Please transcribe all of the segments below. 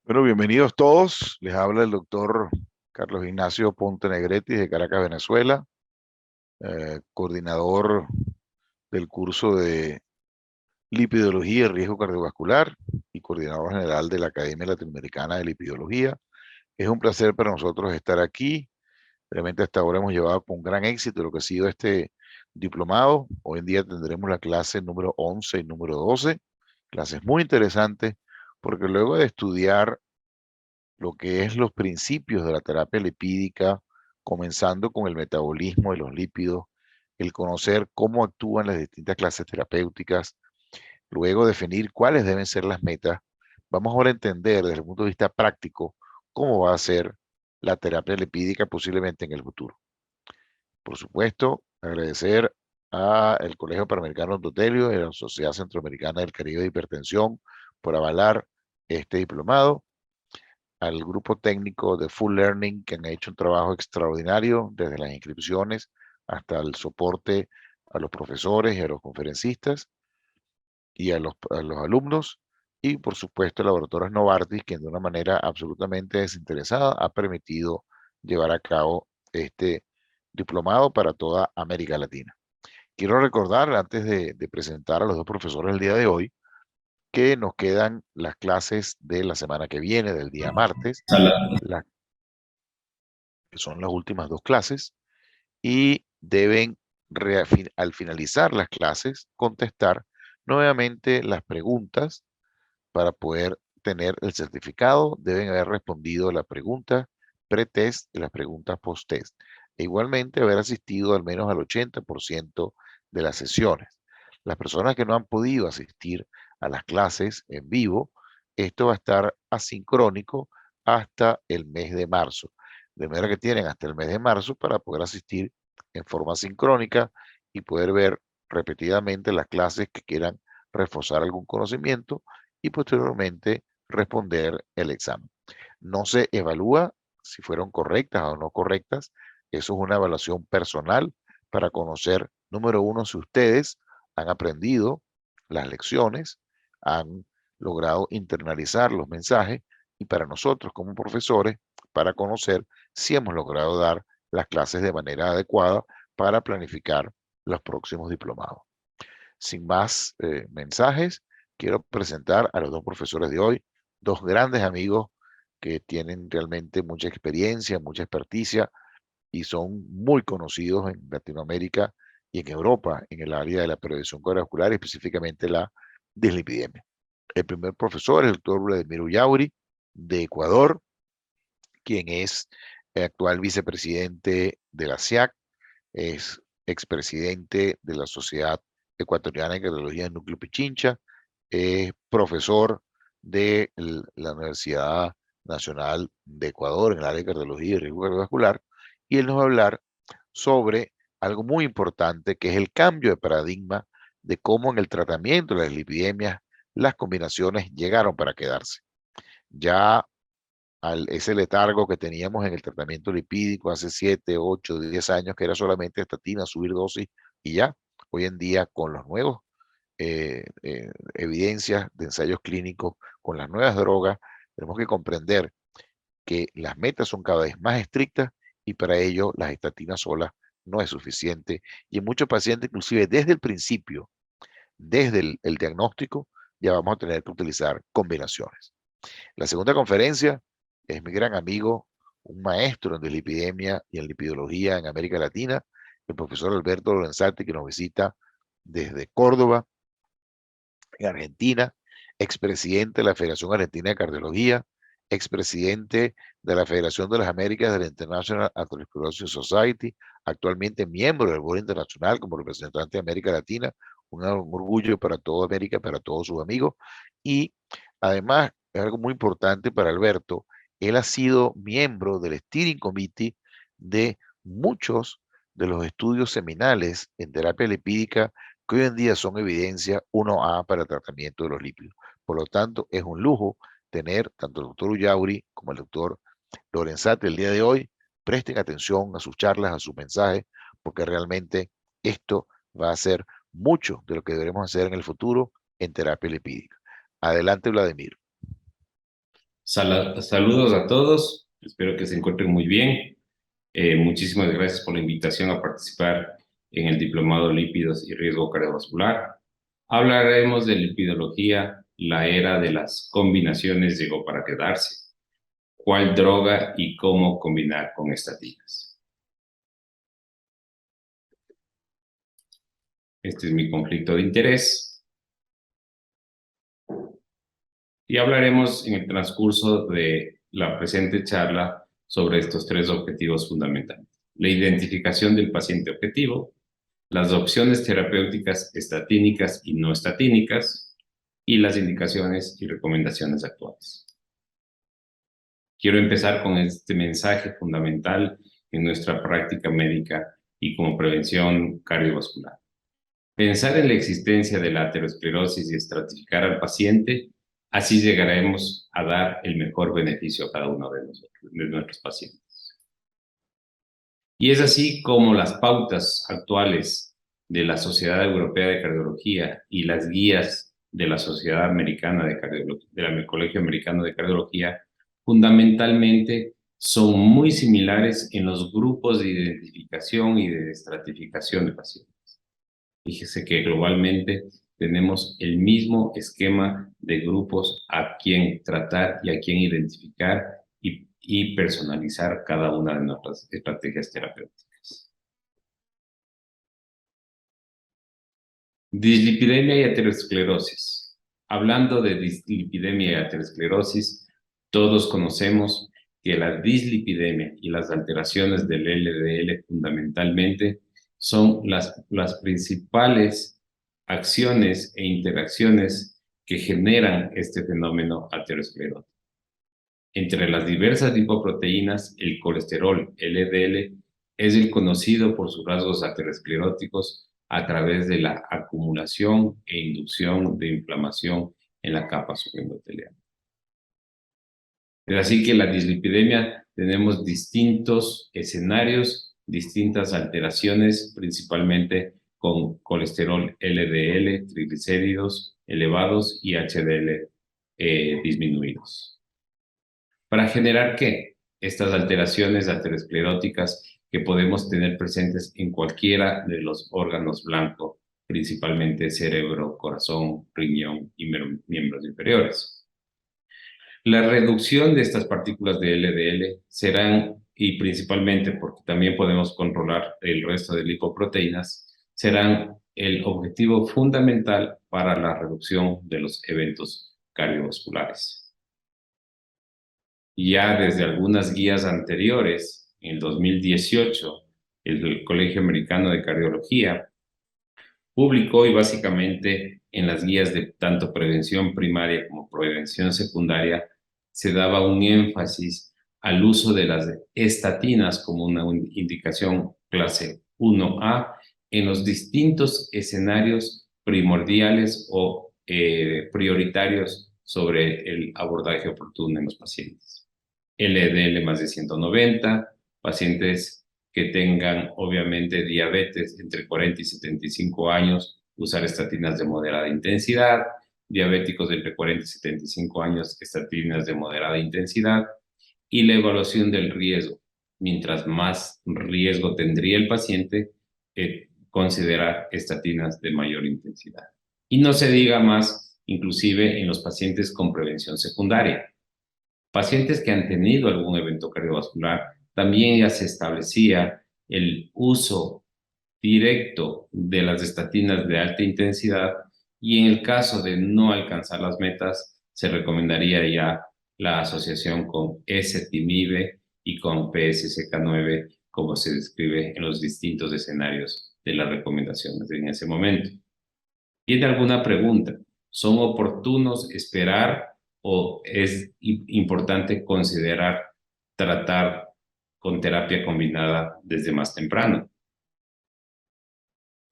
Bueno, bienvenidos todos. Les habla el doctor Carlos Ignacio Ponte Negrete de Caracas, Venezuela, coordinador del curso de Lipidología y Riesgo Cardiovascular y coordinador general de la Academia Latinoamericana de Lipidología. Es un placer para nosotros estar aquí. Realmente hasta ahora hemos llevado con gran éxito lo que ha sido este diplomado. Hoy en día tendremos la clase número 11 y número 12, clases muy interesantes, porque luego de estudiar lo que es los principios de la terapia lipídica, comenzando con el metabolismo de los lípidos, el conocer cómo actúan las distintas clases terapéuticas, luego definir cuáles deben ser las metas. Vamos ahora a entender desde el punto de vista práctico cómo va a ser la terapia lipídica posiblemente en el futuro. Por supuesto, agradecer al Colegio Panamericano Totelio y a la Sociedad Centroamericana del Caribe de Hipertensión por avalar este diplomado, al grupo técnico de Full Learning, que han hecho un trabajo extraordinario desde las inscripciones hasta el soporte a los profesores y a los conferencistas y a los alumnos, y por supuesto a Laboratorios Novartis, quien de una manera absolutamente desinteresada ha permitido llevar a cabo este diplomado para toda América Latina. Quiero recordar, antes de presentar a los dos profesores el día de hoy, que nos quedan las clases de la semana que viene, del día martes, Sala- las que son las últimas dos clases, y deben, al finalizar las clases, contestar nuevamente las preguntas para poder tener el certificado. Deben haber respondido la pregunta pre-test y las preguntas post-test. E igualmente haber asistido al menos al 80% de las sesiones. Las personas que no han podido asistir a las clases en vivo, esto va a estar asincrónico hasta el mes de marzo. De manera que tienen hasta el mes de marzo para poder asistir en forma sincrónica y poder ver repetidamente las clases que quieran reforzar algún conocimiento y posteriormente responder el examen. No se evalúa si fueron correctas o no correctas. Eso es una evaluación personal para conocer, número uno, si ustedes han aprendido las lecciones, han logrado internalizar los mensajes, y para nosotros como profesores, para conocer si hemos logrado dar las clases de manera adecuada para planificar los próximos diplomados. Sin más mensajes, quiero presentar a los dos profesores de hoy, dos grandes amigos que tienen realmente mucha experiencia, mucha experticia y son muy conocidos en Latinoamérica y en Europa en el área de la prevención cardiovascular, específicamente la dislipidemia. El primer profesor es el doctor Vladimir Ullauri, de Ecuador, quien es el actual vicepresidente de la SIAC, es expresidente de la Sociedad Ecuatoriana de Cardiología de Núcleo Pichincha, es profesor de la Universidad Nacional de Ecuador en el área de cardiología y riesgo cardiovascular, y él nos va a hablar sobre algo muy importante que es el cambio de paradigma de cómo en el tratamiento de las lipidemias las combinaciones llegaron para quedarse. Ya ese letargo que teníamos en el tratamiento lipídico hace 7, 8, 10 años, que era solamente estatina, subir dosis y ya. Hoy en día, con los nuevos evidencias de ensayos clínicos, con las nuevas drogas, tenemos que comprender que las metas son cada vez más estrictas y para ello las estatinas solas no es suficiente. Y en muchos pacientes, inclusive desde el principio, desde el diagnóstico, ya vamos a tener que utilizar combinaciones. La segunda conferencia es mi gran amigo, un maestro en dislipidemia y en lipidología en América Latina, el profesor Alberto Lorenzati, que nos visita desde Córdoba, en Argentina, expresidente de la Federación Argentina de Cardiología, expresidente de la Federación de las Américas de la International Atherosclerosis Society, actualmente miembro del Board Internacional como representante de América Latina, un orgullo para toda América, para todos sus amigos, y además es algo muy importante para Alberto, él ha sido miembro del Steering Committee de muchos de los estudios seminales en terapia lipídica que hoy en día son evidencia 1A para el tratamiento de los lípidos. Por lo tanto, es un lujo tener tanto el doctor Ullauri como el doctor Lorenzati el día de hoy. Presten atención a sus charlas, a sus mensajes, porque realmente esto va a ser mucho de lo que deberemos hacer en el futuro en terapia lipídica. Adelante, Vladimir. Saludos a todos, espero que se encuentren muy bien. Muchísimas gracias por la invitación a participar en el Diplomado Lípidos y Riesgo Cardiovascular. Hablaremos de lipidología, la era de las combinaciones llegó para quedarse. ¿Cuál droga y cómo combinar con estatinas? Este es mi conflicto de interés. Y hablaremos en el transcurso de la presente charla sobre estos tres objetivos fundamentales. La identificación del paciente objetivo, las opciones terapéuticas estatínicas y no estatínicas, y las indicaciones y recomendaciones actuales. Quiero empezar con este mensaje fundamental en nuestra práctica médica y como prevención cardiovascular. Pensar en la existencia de la aterosclerosis y estratificar al paciente, así llegaremos a dar el mejor beneficio a cada uno de nuestros pacientes. Y es así como las pautas actuales de la Sociedad Europea de Cardiología y las guías de la Sociedad Americana de Cardiología, del Colegio Americano de Cardiología, fundamentalmente son muy similares en los grupos de identificación y de estratificación de pacientes. Fíjese que globalmente tenemos el mismo esquema de grupos a quien tratar y a quien identificar y personalizar cada una de nuestras estrategias terapéuticas. Dislipidemia y aterosclerosis. Hablando de dislipidemia y aterosclerosis, todos conocemos que la dislipidemia y las alteraciones del LDL fundamentalmente son las principales acciones e interacciones que generan este fenómeno aterosclerótico. Entre las diversas lipoproteínas, el colesterol LDL es el conocido por sus rasgos ateroscleróticos a través de la acumulación e inducción de inflamación en la capa subendotelíaca. Es así que la dislipidemia tenemos distintos escenarios, distintas alteraciones, principalmente con colesterol LDL, triglicéridos elevados y HDL disminuidos. ¿Para generar qué? Estas alteraciones ateroscleróticas que podemos tener presentes en cualquiera de los órganos blancos, principalmente cerebro, corazón, riñón y miembros inferiores. La reducción de estas partículas de LDL serán, y principalmente porque también podemos controlar el resto de lipoproteínas, serán el objetivo fundamental para la reducción de los eventos cardiovasculares. Ya desde algunas guías anteriores, en 2018, el Colegio Americano de Cardiología publicó y básicamente en las guías de tanto prevención primaria como prevención secundaria se daba un énfasis al uso de las estatinas como una indicación clase 1A en los distintos escenarios primordiales o prioritarios sobre el abordaje oportuno en los pacientes. LDL más de 190, pacientes que tengan obviamente diabetes entre 40 y 75 años, usar estatinas de moderada intensidad, diabéticos de entre 40 y 75 años, estatinas de moderada intensidad, y la evaluación del riesgo. Mientras más riesgo tendría el paciente, considerar estatinas de mayor intensidad. Y no se diga más, inclusive en los pacientes con prevención secundaria. Pacientes que han tenido algún evento cardiovascular, también ya se establecía el uso directo de las estatinas de alta intensidad y en el caso de no alcanzar las metas, se recomendaría ya la asociación con ezetimibe y con PCSK9, como se describe en los distintos escenarios de las recomendaciones en ese momento. ¿Tiene alguna pregunta? ¿Son oportunos esperar o es importante considerar tratar con terapia combinada desde más temprano?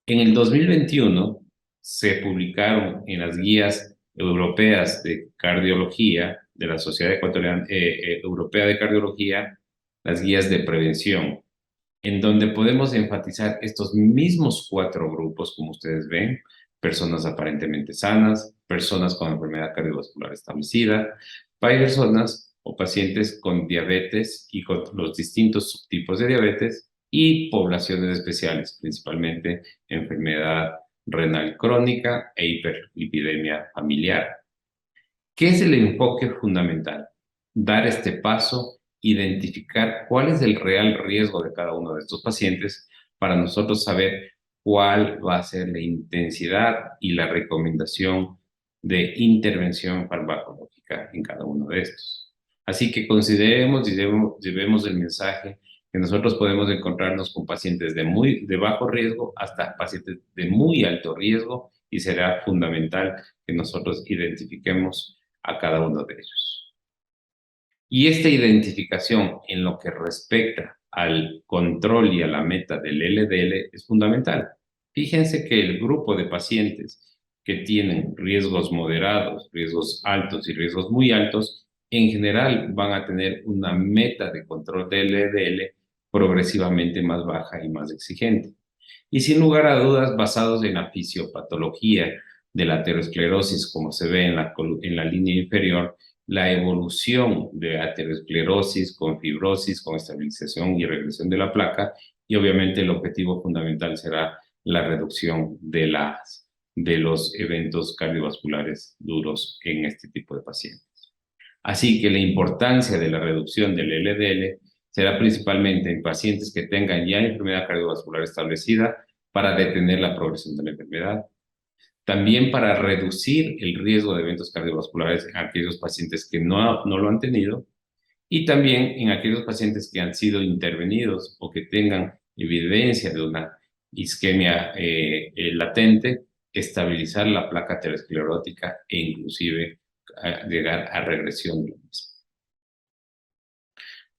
En el 2021 se publicaron en las guías europeas de cardiología de la Sociedad Europea de Cardiología las guías de prevención, en donde podemos enfatizar estos mismos 4 grupos, como ustedes ven: personas aparentemente sanas, personas con enfermedad cardiovascular establecida, para personas o pacientes con diabetes y con los distintos subtipos de diabetes y poblaciones especiales, principalmente enfermedad renal crónica e hiperlipidemia familiar. ¿Qué es el enfoque fundamental? Dar este paso, identificar cuál es el real riesgo de cada uno de estos pacientes para nosotros saber cuál va a ser la intensidad y la recomendación de intervención farmacológica en cada uno de estos. Así que consideremos y llevemos el mensaje que nosotros podemos encontrarnos con pacientes de bajo riesgo hasta pacientes de muy alto riesgo, y será fundamental que nosotros identifiquemos a cada uno de ellos. Y esta identificación en lo que respecta al control y a la meta del LDL es fundamental. Fíjense que el grupo de pacientes que tienen riesgos moderados, riesgos altos y riesgos muy altos, en general van a tener una meta de control del LDL progresivamente más baja y más exigente. Y sin lugar a dudas, basados en la fisiopatología de la aterosclerosis, como se ve en la línea inferior, la evolución de aterosclerosis con fibrosis, con estabilización y regresión de la placa, y obviamente el objetivo fundamental será la reducción de los eventos cardiovasculares duros en este tipo de pacientes. Así que la importancia de la reducción del LDL será principalmente en pacientes que tengan ya enfermedad cardiovascular establecida para detener la progresión de la enfermedad. También para reducir el riesgo de eventos cardiovasculares en aquellos pacientes que no lo han tenido, y también en aquellos pacientes que han sido intervenidos o que tengan evidencia de una isquemia latente, estabilizar la placa aterosclerótica e inclusive llegar a regresión de la misma.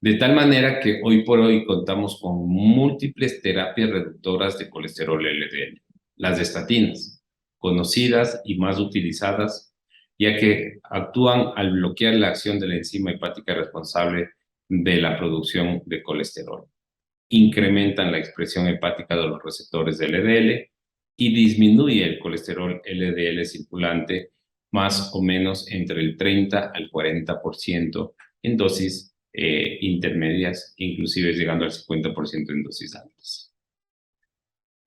De tal manera que hoy por hoy contamos con múltiples terapias reductoras de colesterol LDL. Las estatinas, conocidas y más utilizadas, ya que actúan al bloquear la acción de la enzima hepática responsable de la producción de colesterol. Incrementan la expresión hepática de los receptores de LDL y disminuye el colesterol LDL circulante más o menos entre el 30 al 40% en dosis intermedias, inclusive llegando al 50% en dosis altas.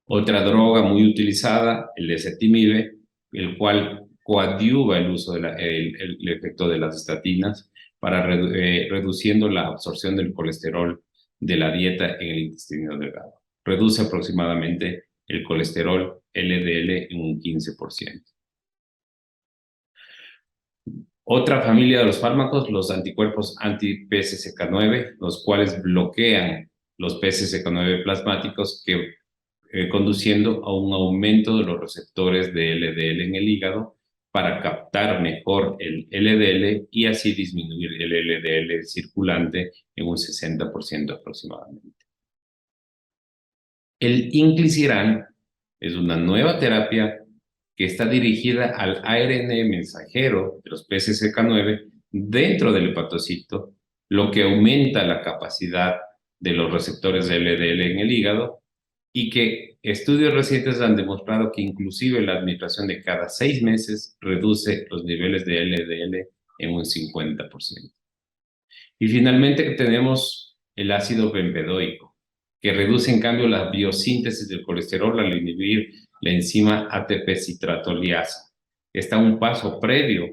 Otra droga muy utilizada, el ezetimibe, el cual coadyuva el uso el efecto de las estatinas para reduciendo la absorción del colesterol de la dieta en el intestino delgado. Reduce aproximadamente el colesterol LDL en un 15%. Otra familia de los fármacos, los anticuerpos anti-PCSK9, los cuales bloquean los PCSK9 plasmáticos, conduciendo a un aumento de los receptores de LDL en el hígado para captar mejor el LDL y así disminuir el LDL circulante en un 60% aproximadamente. El inclisiran es una nueva terapia que está dirigida al ARN mensajero de los PCSK9 dentro del hepatocito, lo que aumenta la capacidad de los receptores de LDL en el hígado, y que estudios recientes han demostrado que inclusive la administración de cada 6 meses reduce los niveles de LDL en un 50%. Y finalmente tenemos el ácido bempedoico, que reduce en cambio la biosíntesis del colesterol al inhibir la enzima ATP-citratoliasa. Está un paso previo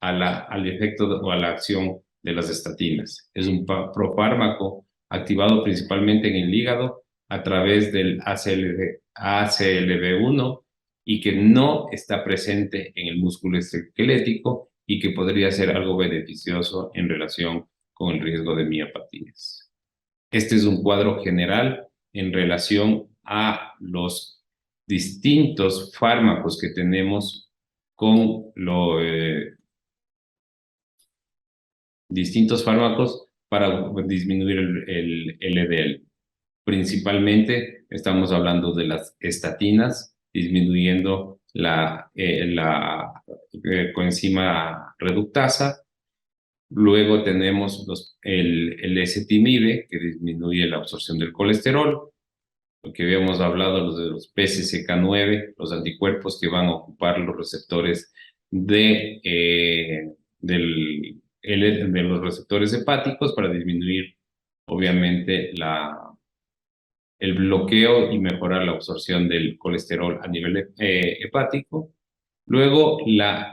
al efecto o a la acción de las estatinas. Es un profármaco activado principalmente en el hígado a través del ACLB1 y que no está presente en el músculo esquelético y que podría ser algo beneficioso en relación con el riesgo de miopatías. Este es un cuadro general en relación a los distintos fármacos que tenemos con distintos fármacos para disminuir el LDL. Principalmente estamos hablando de las estatinas, disminuyendo la coenzima reductasa. Luego tenemos el ezetimibe, que disminuye la absorción del colesterol. Lo que habíamos hablado, los de los PCSK9, los anticuerpos que van a ocupar los receptores de los receptores hepáticos para disminuir, obviamente, el bloqueo y mejorar la absorción del colesterol a nivel hepático. Luego,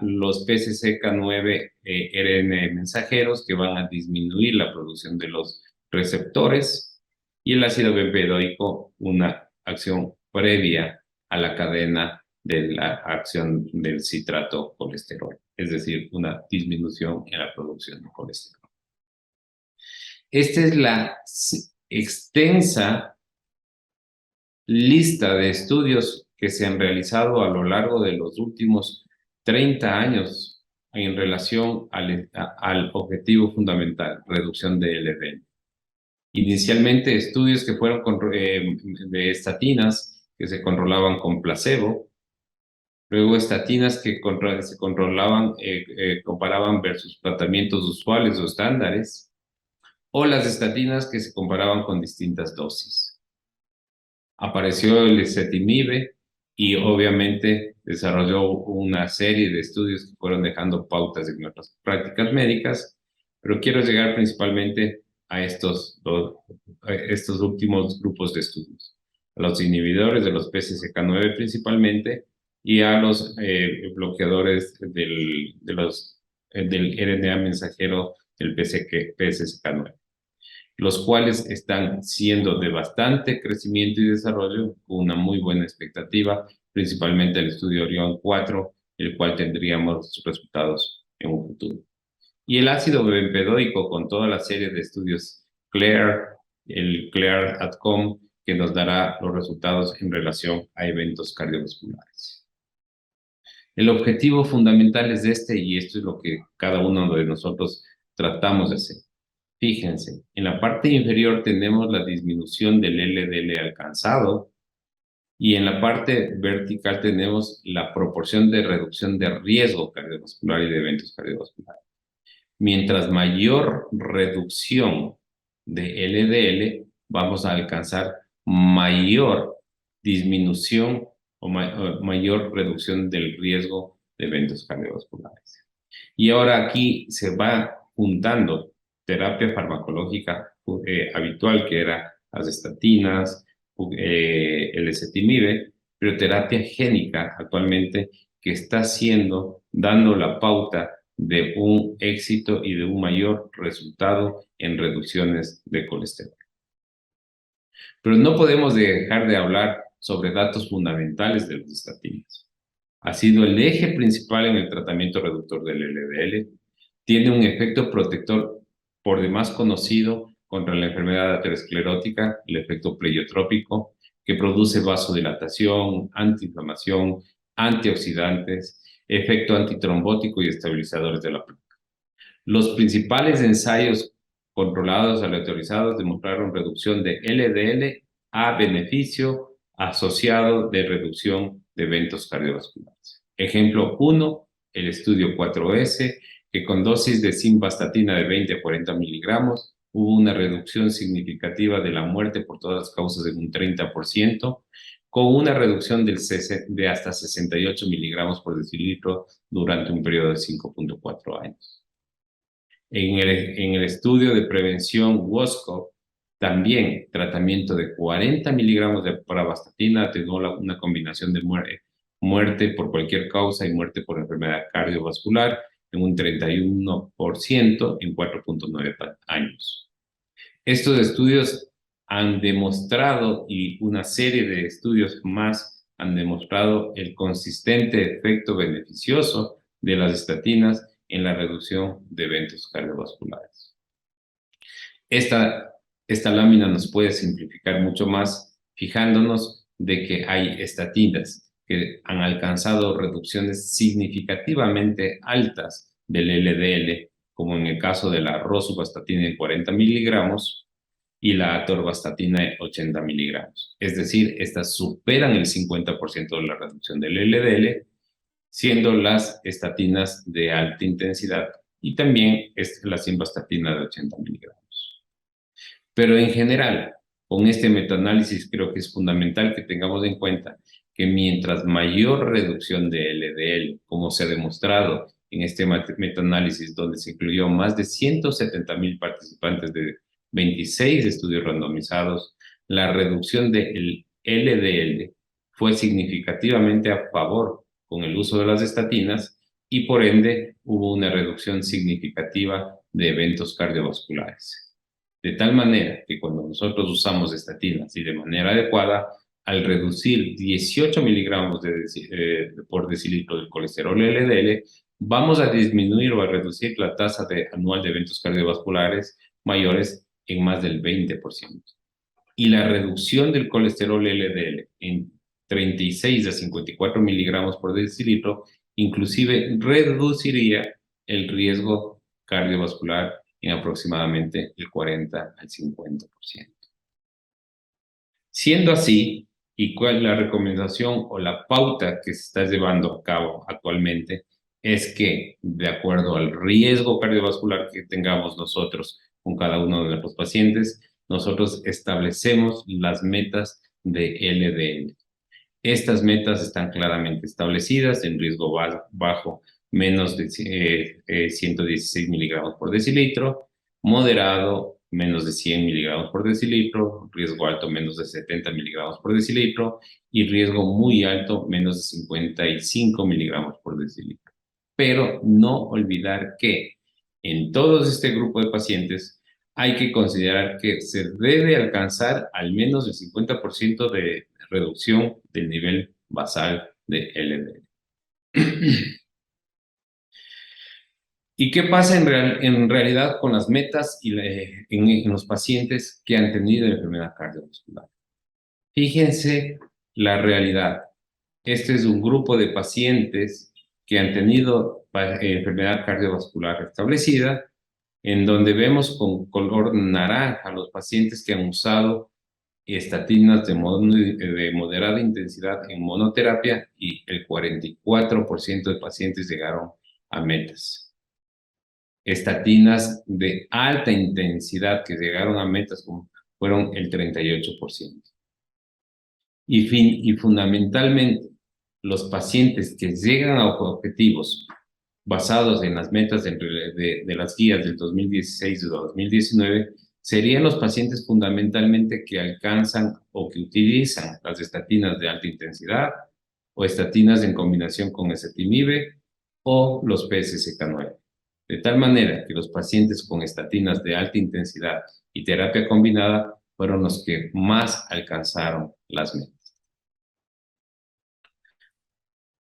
los PCSK9 RN mensajeros que van a disminuir la producción de los receptores y el ácido bempedoico, una acción previa a la cadena de la acción del citrato colesterol, es decir, una disminución en la producción de colesterol. Esta es la extensa lista de estudios que se han realizado a lo largo de los últimos 30 años en relación al objetivo fundamental, reducción de LDL. Inicialmente estudios que fueron de estatinas que se controlaban con placebo, luego estatinas que se controlaban, comparaban versus tratamientos usuales o estándares, o las estatinas que se comparaban con distintas dosis. Apareció el ezetimibe y obviamente desarrolló una serie de estudios que fueron dejando pautas en nuestras prácticas médicas, pero quiero llegar principalmente a estos últimos grupos de estudios, a los inhibidores de los PCSK9 principalmente y a los bloqueadores del RNA mensajero del PCSK9, los cuales están siendo de bastante crecimiento y desarrollo, con una muy buena expectativa, principalmente el estudio Orión 4, el cual tendríamos resultados en un futuro. Y el ácido bempedoico con toda la serie de estudios CLARE, el CLARE ADCOM, que nos dará los resultados en relación a eventos cardiovasculares. El objetivo fundamental es y esto es lo que cada uno de nosotros tratamos de hacer. Fíjense, en la parte inferior tenemos la disminución del LDL alcanzado y en la parte vertical tenemos la proporción de reducción de riesgo cardiovascular y de eventos cardiovasculares. Mientras mayor reducción de LDL, vamos a alcanzar mayor disminución o mayor reducción del riesgo de eventos cardiovasculares. Y ahora aquí se va juntando terapia farmacológica habitual, que era las estatinas, el ezetimibe, pero terapia génica actualmente que está dando la pauta de un éxito y de un mayor resultado en reducciones de colesterol. Pero no podemos dejar de hablar sobre datos fundamentales de las estatinas. Ha sido el eje principal en el tratamiento reductor del LDL, tiene un efecto protector por demás conocido contra la enfermedad aterosclerótica, el efecto pleiotrópico, que produce vasodilatación, antiinflamación, antioxidantes, efecto antitrombótico y estabilizadores de la placa. Los principales ensayos controlados aleatorizados demostraron reducción de LDL a beneficio asociado de reducción de eventos cardiovasculares. Ejemplo 1, el estudio 4S, que con dosis de simvastatina de 20 a 40 miligramos hubo una reducción significativa de la muerte por todas las causas de un 30%, con una reducción de hasta 68 miligramos por decilitro durante un periodo de 5.4 años. En el estudio de prevención WOSCO, también tratamiento de 40 miligramos de pravastatina atenuó una combinación de muerte por cualquier causa y muerte por enfermedad cardiovascular en un 31% en 4.9 años. Estos estudios han demostrado, y una serie de estudios más han demostrado, el consistente efecto beneficioso de las estatinas en la reducción de eventos cardiovasculares. Esta lámina nos puede simplificar mucho más fijándonos de que hay estatinas que han alcanzado reducciones significativamente altas del LDL, como en el caso de la rosuvastatina en 40 miligramos y la atorvastatina en 80 miligramos. Es decir, estas superan el 50% de la reducción del LDL, siendo las estatinas de alta intensidad y también la simvastatina de 80 miligramos. Pero en general, con este metaanálisis creo que es fundamental que tengamos en cuenta que mientras mayor reducción de LDL, como se ha demostrado en este metaanálisis donde se incluyó más de 170,000 participantes de 26 estudios randomizados, la reducción del LDL fue significativamente a favor con el uso de las estatinas y por ende hubo una reducción significativa de eventos cardiovasculares. De tal manera que cuando nosotros usamos estatinas y de manera adecuada, al reducir 18 miligramos por decilitro del colesterol LDL, vamos a disminuir o a reducir la tasa anual de eventos cardiovasculares mayores en más del 20%. Y la reducción del colesterol LDL en 36 a 54 miligramos por decilitro inclusive reduciría el riesgo cardiovascular en aproximadamente el 40 al 50%. Siendo así, ¿y cuál es la recomendación o la pauta que se está llevando a cabo actualmente? Es que, de acuerdo al riesgo cardiovascular que tengamos nosotros con cada uno de nuestros pacientes, nosotros establecemos las metas de LDL. Estas metas están claramente establecidas en riesgo bajo, menos de 116 miligramos por decilitro, moderado, menos de 100 miligramos por decilitro, riesgo alto, menos de 70 miligramos por decilitro, y riesgo muy alto, menos de 55 miligramos por decilitro. Pero no olvidar que en todo este grupo de pacientes hay que considerar que se debe alcanzar al menos el 50% de reducción del nivel basal de LDL. ¿Y qué pasa en realidad con las metas en los pacientes que han tenido enfermedad cardiovascular? Fíjense la realidad. Este es un grupo de pacientes que han tenido enfermedad cardiovascular establecida, en donde vemos con color naranja los pacientes que han usado estatinas de moderada intensidad en monoterapia y el 44% de pacientes llegaron a metas. Estatinas de alta intensidad que llegaron a metas fueron el 38%. Y fundamentalmente, los pacientes que llegan a objetivos basados en las metas de las guías del 2016 y 2019, serían los pacientes fundamentalmente que alcanzan o que utilizan las estatinas de alta intensidad o estatinas en combinación con ezetimibe o los PCSK9. De tal manera que los pacientes con estatinas de alta intensidad y terapia combinada fueron los que más alcanzaron las metas.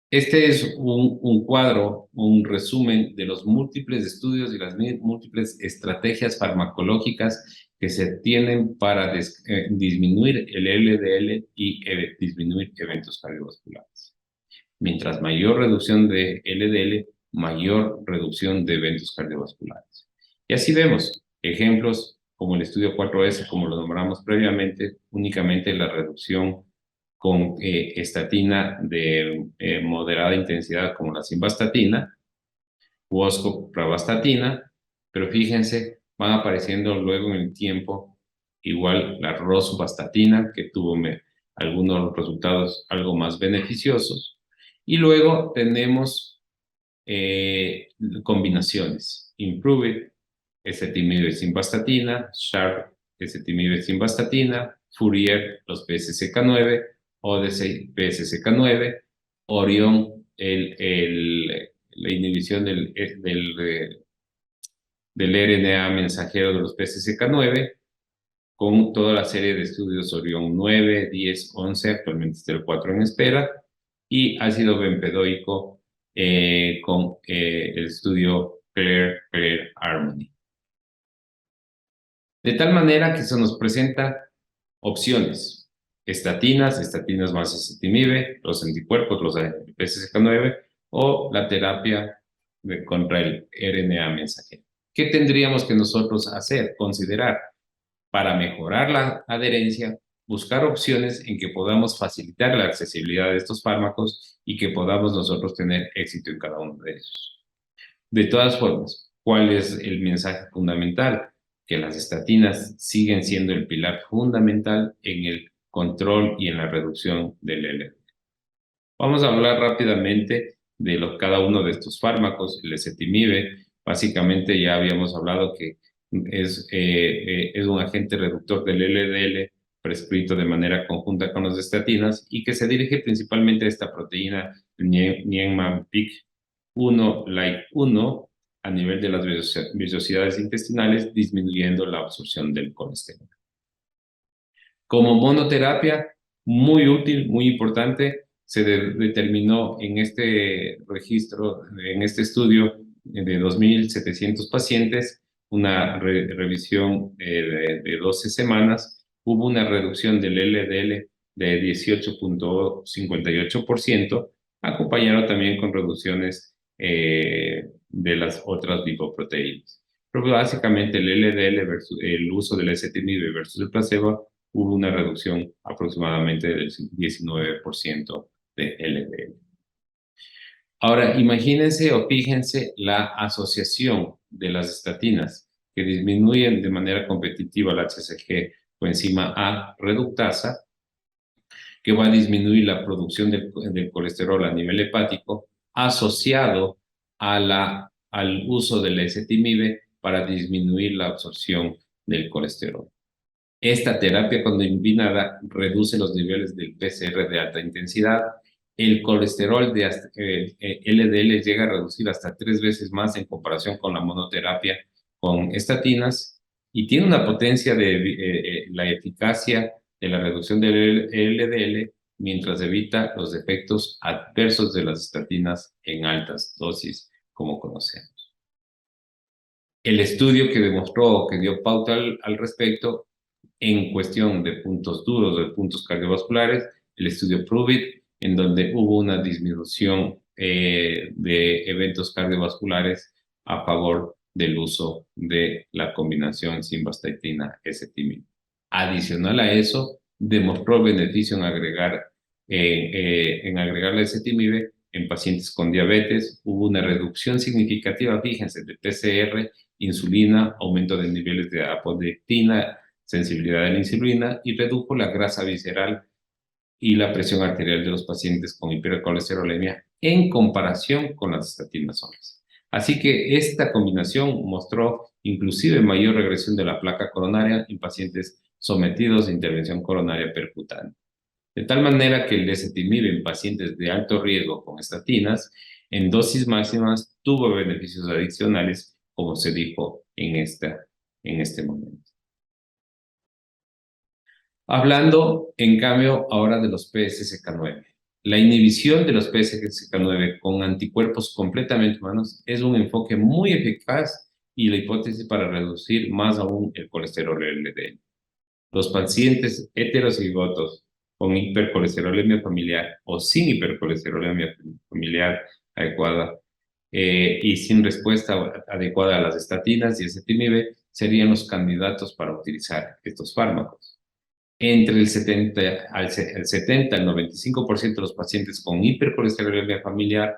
Este es un cuadro, un resumen de los múltiples estudios y las múltiples estrategias farmacológicas que se tienen para disminuir el LDL y disminuir eventos cardiovasculares. Mientras mayor reducción de LDL, mayor reducción de eventos cardiovasculares. Y así vemos ejemplos como el estudio 4S, como lo nombramos previamente, únicamente la reducción con estatina de moderada intensidad como la simvastatina, u oscopravastatina, pero fíjense, van apareciendo luego en el tiempo igual la rosuvastatina, que tuvo algunos resultados algo más beneficiosos, y luego tenemos combinaciones, Improve, ezetimibe simvastatina, Sharp, ezetimibe simvastatina, Fourier, los PCSK9, Odyssey, PCSK9, Orion, la inhibición del RNA mensajero de los PCSK9, con toda la serie de estudios Orion 9, 10, 11, actualmente está el 4 en espera, y ácido bempedoico con el estudio Clear Harmony. De tal manera que se nos presenta opciones: estatinas más ezetimibe, los anticuerpos, los PCSK9, o la terapia contra el RNA mensajero. ¿Qué tendríamos que nosotros hacer? Considerar para mejorar la adherencia, buscar opciones en que podamos facilitar la accesibilidad de estos fármacos y que podamos nosotros tener éxito en cada uno de ellos. De todas formas, ¿cuál es el mensaje fundamental? Que las estatinas siguen siendo el pilar fundamental en el control y en la reducción del LDL. Vamos a hablar rápidamente de cada uno de estos fármacos. El ezetimibe, básicamente ya habíamos hablado que es un agente reductor del LDL prescrito de manera conjunta con las estatinas y que se dirige principalmente a esta proteína Niemann-Pick 1, like 1, a nivel de las vellosidades intestinales, disminuyendo la absorción del colesterol. Como monoterapia, muy útil, muy importante, se determinó en este registro, en este estudio de 2.700 pacientes, una revisión de 12 semanas, hubo una reducción del LDL de 18,58%, acompañado también con reducciones de las otras lipoproteínas. Pero básicamente el LDL versus el uso del ezetimibe versus el placebo hubo una reducción aproximadamente del 19% de LDL. Ahora, imagínense o fíjense la asociación de las estatinas que disminuyen de manera competitiva la HCG o enzima A reductasa, que va a disminuir la producción del colesterol a nivel hepático, asociado al uso del ezetimibe para disminuir la absorción del colesterol. Esta terapia combinada reduce los niveles del PCR de alta intensidad. El colesterol de LDL llega a reducir hasta 3 veces más en comparación con la monoterapia con estatinas y tiene una potencia de la eficacia de la reducción del LDL mientras evita los efectos adversos de las estatinas en altas dosis, como conocemos. El estudio que demostró, que dio pauta al respecto, en cuestión de puntos duros, de puntos cardiovasculares, el estudio PROVIT, en donde hubo una disminución de eventos cardiovasculares a favor del uso de la combinación simvastatina-ezetimibe. Adicional a eso, demostró beneficio en agregar la ezetimibe en pacientes con diabetes. Hubo una reducción significativa, fíjense, de PCR, insulina, aumento de niveles de apoleptina, sensibilidad a la insulina y redujo la grasa visceral y la presión arterial de los pacientes con hipercolesterolemia en comparación con las estatinas solas. Así que esta combinación mostró inclusive mayor regresión de la placa coronaria en pacientes sometidos a intervención coronaria percutánea. De tal manera que el ezetimibe en pacientes de alto riesgo con estatinas en dosis máximas tuvo beneficios adicionales, como se dijo en este momento. Hablando, en cambio, ahora de los PSSK9. La inhibición de los PSSK9 con anticuerpos completamente humanos es un enfoque muy eficaz y la hipótesis para reducir más aún el colesterol LDL. Los pacientes heterocigotos con hipercolesterolemia familiar o sin hipercolesterolemia familiar adecuada y sin respuesta adecuada a las estatinas y ezetimibe serían los candidatos para utilizar estos fármacos. Entre el 70 al 95% de los pacientes con hipercolesterolemia familiar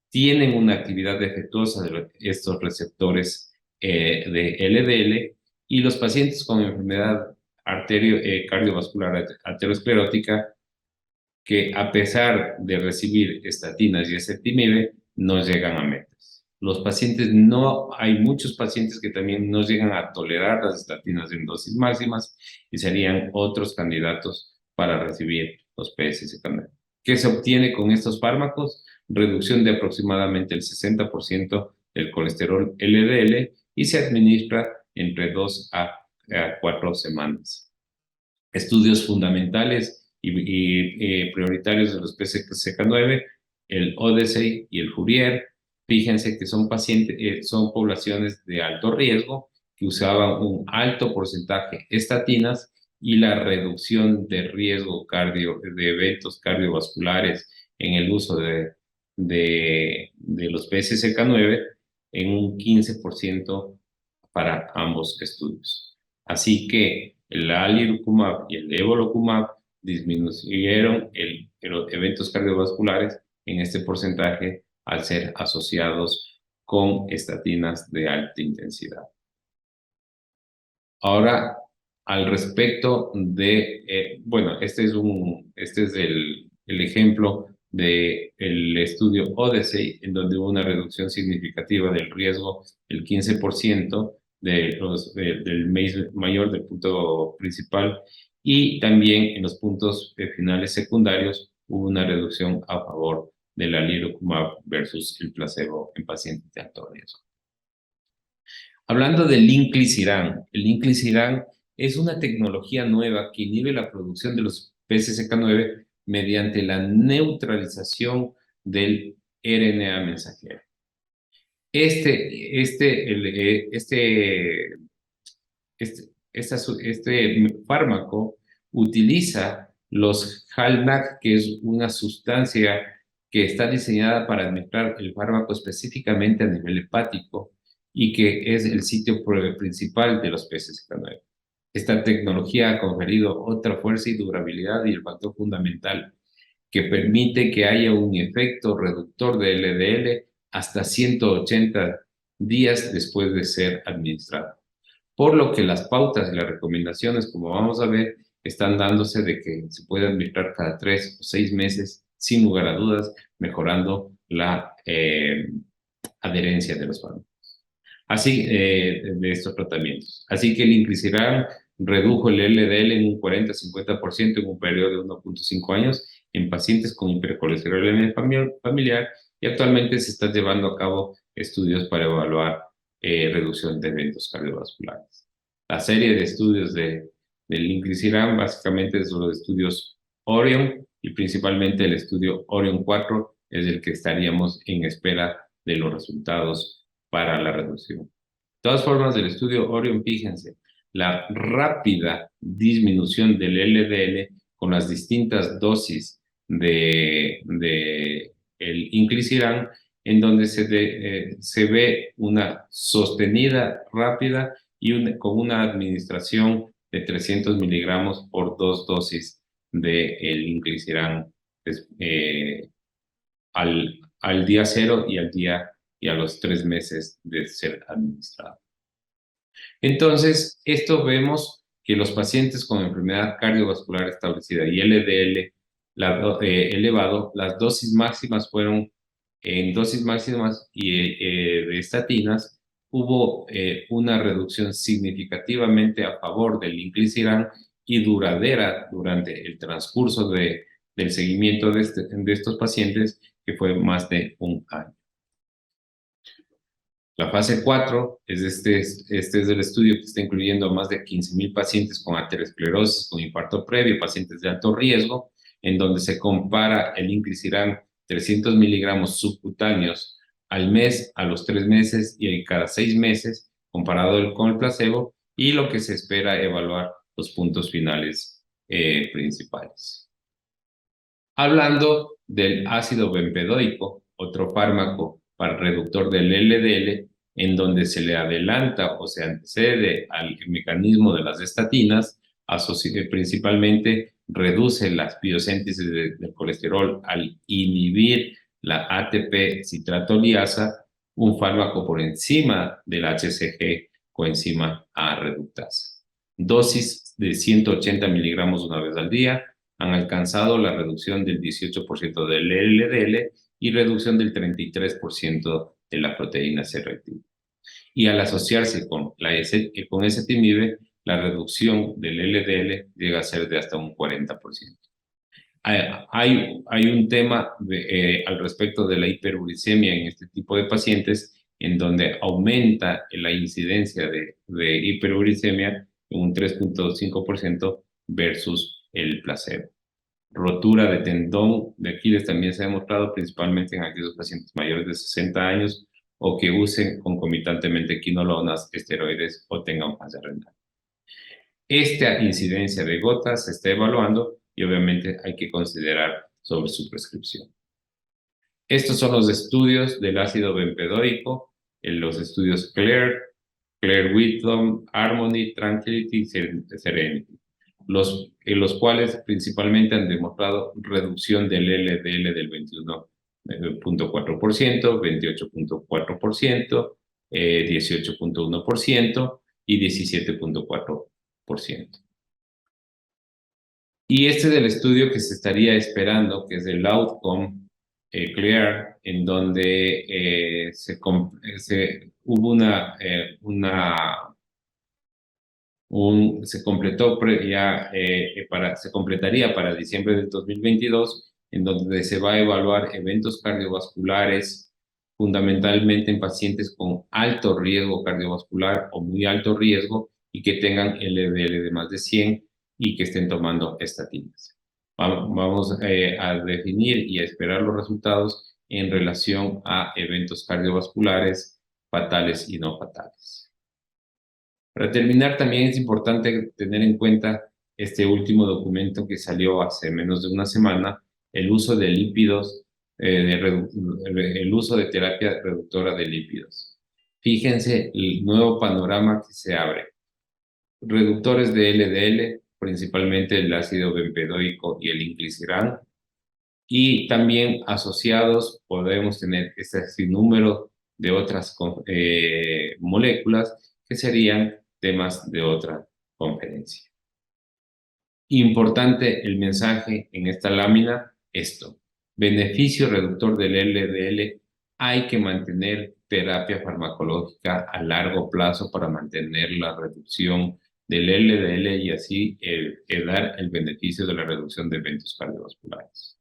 tienen una actividad defectuosa de estos receptores de LDL, y los pacientes con enfermedad cardiovascular aterosclerótica que, a pesar de recibir estatinas y ezetimibe, no llegan a metas. Hay muchos pacientes que también no llegan a tolerar las estatinas en dosis máximas y serían otros candidatos para recibir los PCSK9. ¿Qué se obtiene con estos fármacos? Reducción de aproximadamente el 60% del colesterol LDL y se administra entre 2 a 4 semanas. Estudios fundamentales y prioritarios de los PCSK9, el Odyssey y el Fourier. Fíjense que son poblaciones de alto riesgo que usaban un alto porcentaje de estatinas, y la reducción de riesgo de eventos cardiovasculares en el uso de los PCSK9 en un 15% para ambos estudios. Así que el alirocumab y el evolocumab disminuyeron los eventos cardiovasculares en este porcentaje al ser asociados con estatinas de alta intensidad. Ahora, al respecto de, bueno, este es el ejemplo del estudio Odyssey, en donde hubo una reducción significativa del riesgo, el 15% del mayor del punto principal, y también en los puntos finales secundarios hubo una reducción a favor del alirocumab versus el placebo en pacientes de alto riesgo. Hablando del inclisiran, el inclisiran es una tecnología nueva que inhibe la producción de los PCSK9 mediante la neutralización del RNA mensajero. Este fármaco utiliza los GalNAc, que es una sustancia que está diseñada para administrar el fármaco específicamente a nivel hepático y que es el sitio principal de los PCSK9. Esta tecnología ha conferido otra fuerza y durabilidad y el factor fundamental que permite que haya un efecto reductor de LDL hasta 180 días después de ser administrado. Por lo que las pautas y las recomendaciones, como vamos a ver, están dándose de que se puede administrar cada 3 o 6 meses, sin lugar a dudas, mejorando la adherencia de los fármacos. Así, de estos tratamientos. Así que el inclisiran redujo el LDL en un 40-50% en un periodo de 1.5 años en pacientes con hipercolesterolemia familiar, y actualmente se están llevando a cabo estudios para evaluar reducción de eventos cardiovasculares. La serie de estudios del inclisiran básicamente son los estudios Orion, y principalmente el estudio Orion 4 es el que estaríamos en espera de los resultados para la reducción. De todas formas, del estudio Orion, fíjense, la rápida disminución del LDL con las distintas dosis de el inclisiran, en donde se ve una sostenida rápida y con una administración de 300 miligramos por 2 dosis del inclisiran al día 0 y a los 3 meses de ser administrado. Entonces, esto vemos que los pacientes con enfermedad cardiovascular establecida y LDL elevado, las dosis máximas fueron en dosis máximas de estatinas, hubo una reducción significativamente a favor del inclisiran y duradera durante el transcurso del seguimiento de estos pacientes, que fue más de un año. La fase 4 este es el estudio que está incluyendo a más de 15,000 pacientes con arteriosclerosis, con infarto previo, pacientes de alto riesgo, en donde se compara el inclisiran 300 miligramos subcutáneos al mes, a los 3 meses y cada 6 meses, comparado con el placebo, y lo que se espera evaluar los puntos finales principales. Hablando del ácido bempedoico, otro fármaco para reductor del LDL, en donde se le adelanta o se antecede al mecanismo de las estatinas, principalmente reduce las biosíntesis del colesterol al inhibir la ATP citratoliasa, un fármaco por encima del HCG coenzima A reductasa. Dosis de 180 miligramos una vez al día, han alcanzado la reducción del 18% del LDL y reducción del 33% de la proteína C reactiva. Y al asociarse con ezetimibe, la reducción del LDL llega a ser de hasta un 40%. Hay un tema al respecto de la hiperuricemia en este tipo de pacientes, en donde aumenta la incidencia de hiperuricemia en un 3.5% versus el placebo. Rotura de tendón de Aquiles también se ha demostrado principalmente en aquellos pacientes mayores de 60 años o que usen concomitantemente quinolonas, esteroides o tengan falla renal. Esta incidencia de gotas se está evaluando y obviamente hay que considerar sobre su prescripción. Estos son los estudios del ácido bempedoico, los estudios CLAIR, Whitlam, Harmony, Tranquility y Serenity, los cuales principalmente han demostrado reducción del LDL del 21.4%, 28.4%, 18.1% y 17.4%. Y este es el estudio que se estaría esperando, que es el Outcome Clear, en donde hubo se completó se completaría para diciembre del 2022, en donde se va a evaluar eventos cardiovasculares, fundamentalmente en pacientes con alto riesgo cardiovascular o muy alto riesgo y que tengan LDL de más de 100 y que estén tomando estatinas. Vamos a definir y a esperar los resultados en relación a eventos cardiovasculares fatales y no fatales. Para terminar, también es importante tener en cuenta este último documento que salió hace menos de una semana, el uso de lípidos, el uso de terapia reductora de lípidos. Fíjense el nuevo panorama que se abre. Reductores de LDL, principalmente el ácido bempedoico y el inclisiran, y también asociados podemos tener este sinnúmero de otras moléculas que serían temas de otra conferencia. Importante el mensaje en esta lámina, esto. Beneficio reductor del LDL, hay que mantener terapia farmacológica a largo plazo para mantener la reducción del LDL y así dar el beneficio de la reducción de eventos cardiovasculares.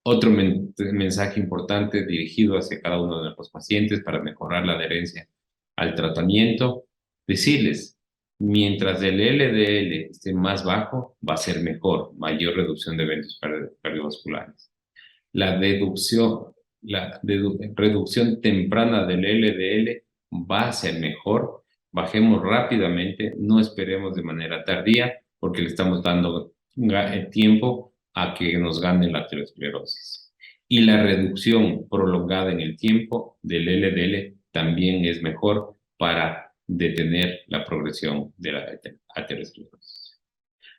Otro mensaje importante dirigido hacia cada uno de nuestros pacientes para mejorar la adherencia al tratamiento, decirles, mientras el LDL esté más bajo, va a ser mejor, mayor reducción de eventos cardiovasculares. La reducción temprana del LDL va a ser mejor, bajemos rápidamente, no esperemos de manera tardía, porque le estamos dando el tiempo a que nos gane la aterosclerosis. Y la reducción prolongada en el tiempo del LDL también es mejor para detener la progresión de la aterosclerosis.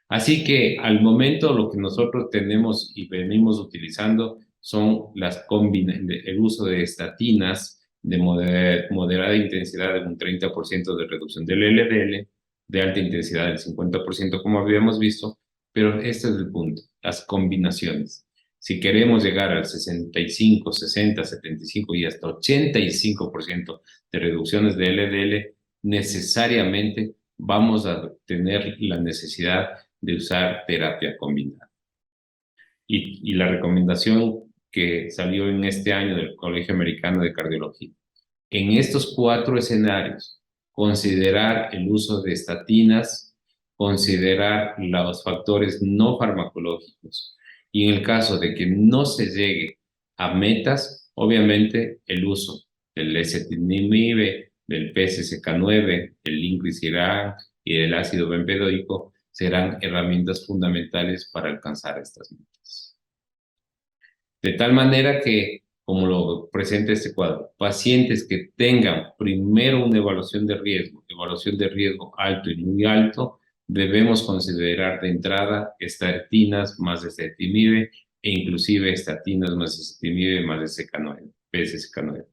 Así que al momento lo que nosotros tenemos y venimos utilizando son el uso de estatinas de moderada intensidad de un 30% de reducción del LDL, de alta intensidad del 50% como habíamos visto, pero este es el punto, las combinaciones. Si queremos llegar al 65, 60, 75 y hasta 85% de reducciones de LDL, necesariamente vamos a tener la necesidad de usar terapia combinada. Y la recomendación que salió en este año del Colegio Americano de Cardiología. En estos 4 escenarios, considerar el uso de estatinas, considerar los factores no farmacológicos y en el caso de que no se llegue a metas, obviamente el uso del ezetimibe, del PCSK9, del inclisiran y del ácido bempedoico serán herramientas fundamentales para alcanzar estas metas. De tal manera que, como lo presenta este cuadro, pacientes que tengan primero una evaluación de riesgo alto y muy alto, debemos considerar de entrada estatinas más ezetimibe e inclusive estatinas más ezetimibe más PCSK9.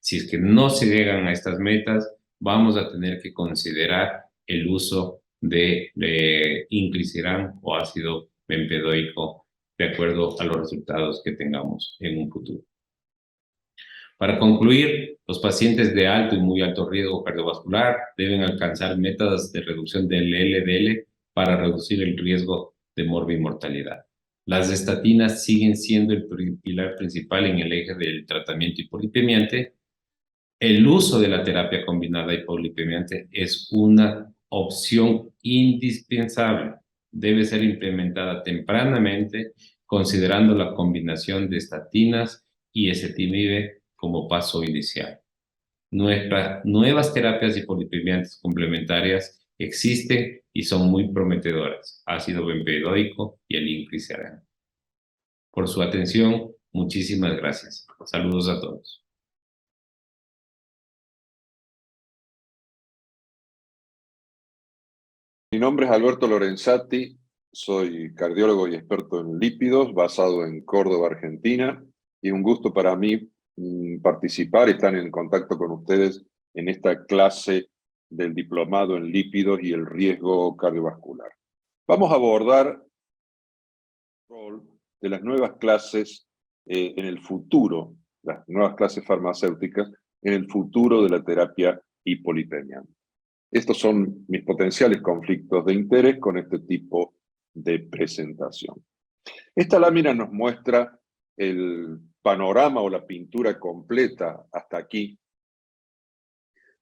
Si es que no se llegan a estas metas, vamos a tener que considerar el uso de inclisiran o ácido bempedoico de acuerdo a los resultados que tengamos en un futuro. Para concluir, los pacientes de alto y muy alto riesgo cardiovascular deben alcanzar metas de reducción del LDL para reducir el riesgo de morbimortalidad. Las estatinas siguen siendo el pilar principal en el eje del tratamiento hipolipemiante. El uso de la terapia combinada hipolipemiante es una opción indispensable. Debe ser implementada tempranamente, considerando la combinación de estatinas y ezetimibe como paso inicial. Nuevas terapias hipolipemiantes complementarias existen y son muy prometedoras, ácido bempedoico y el inclisiran. Por su atención, muchísimas gracias. Saludos a todos. Mi nombre es Alberto Lorenzati, soy cardiólogo y experto en lípidos, basado en Córdoba, Argentina, y un gusto para mí participar y estar en contacto con ustedes en esta clase del diplomado en lípidos y el riesgo cardiovascular. Vamos a abordar rol de las nuevas clases en el futuro, las nuevas clases farmacéuticas en el futuro de la terapia hipolipemiante. Estos son mis potenciales conflictos de interés con este tipo de presentación. Esta lámina nos muestra el panorama o la pintura completa hasta aquí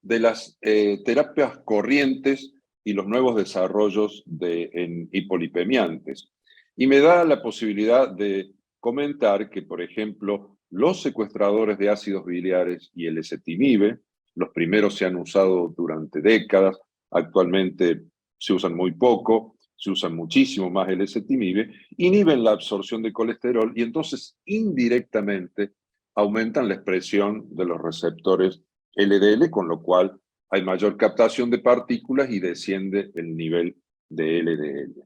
de las terapias corrientes y los nuevos desarrollos en hipolipemiantes. Y me da la posibilidad de comentar que, por ejemplo, los secuestradores de ácidos biliares y el ezetimibe, los primeros se han usado durante décadas, actualmente se usan muy poco, se usan muchísimo más el ezetimibe, inhiben la absorción de colesterol y entonces indirectamente aumentan la expresión de los receptores LDL, con lo cual hay mayor captación de partículas y desciende el nivel de LDL.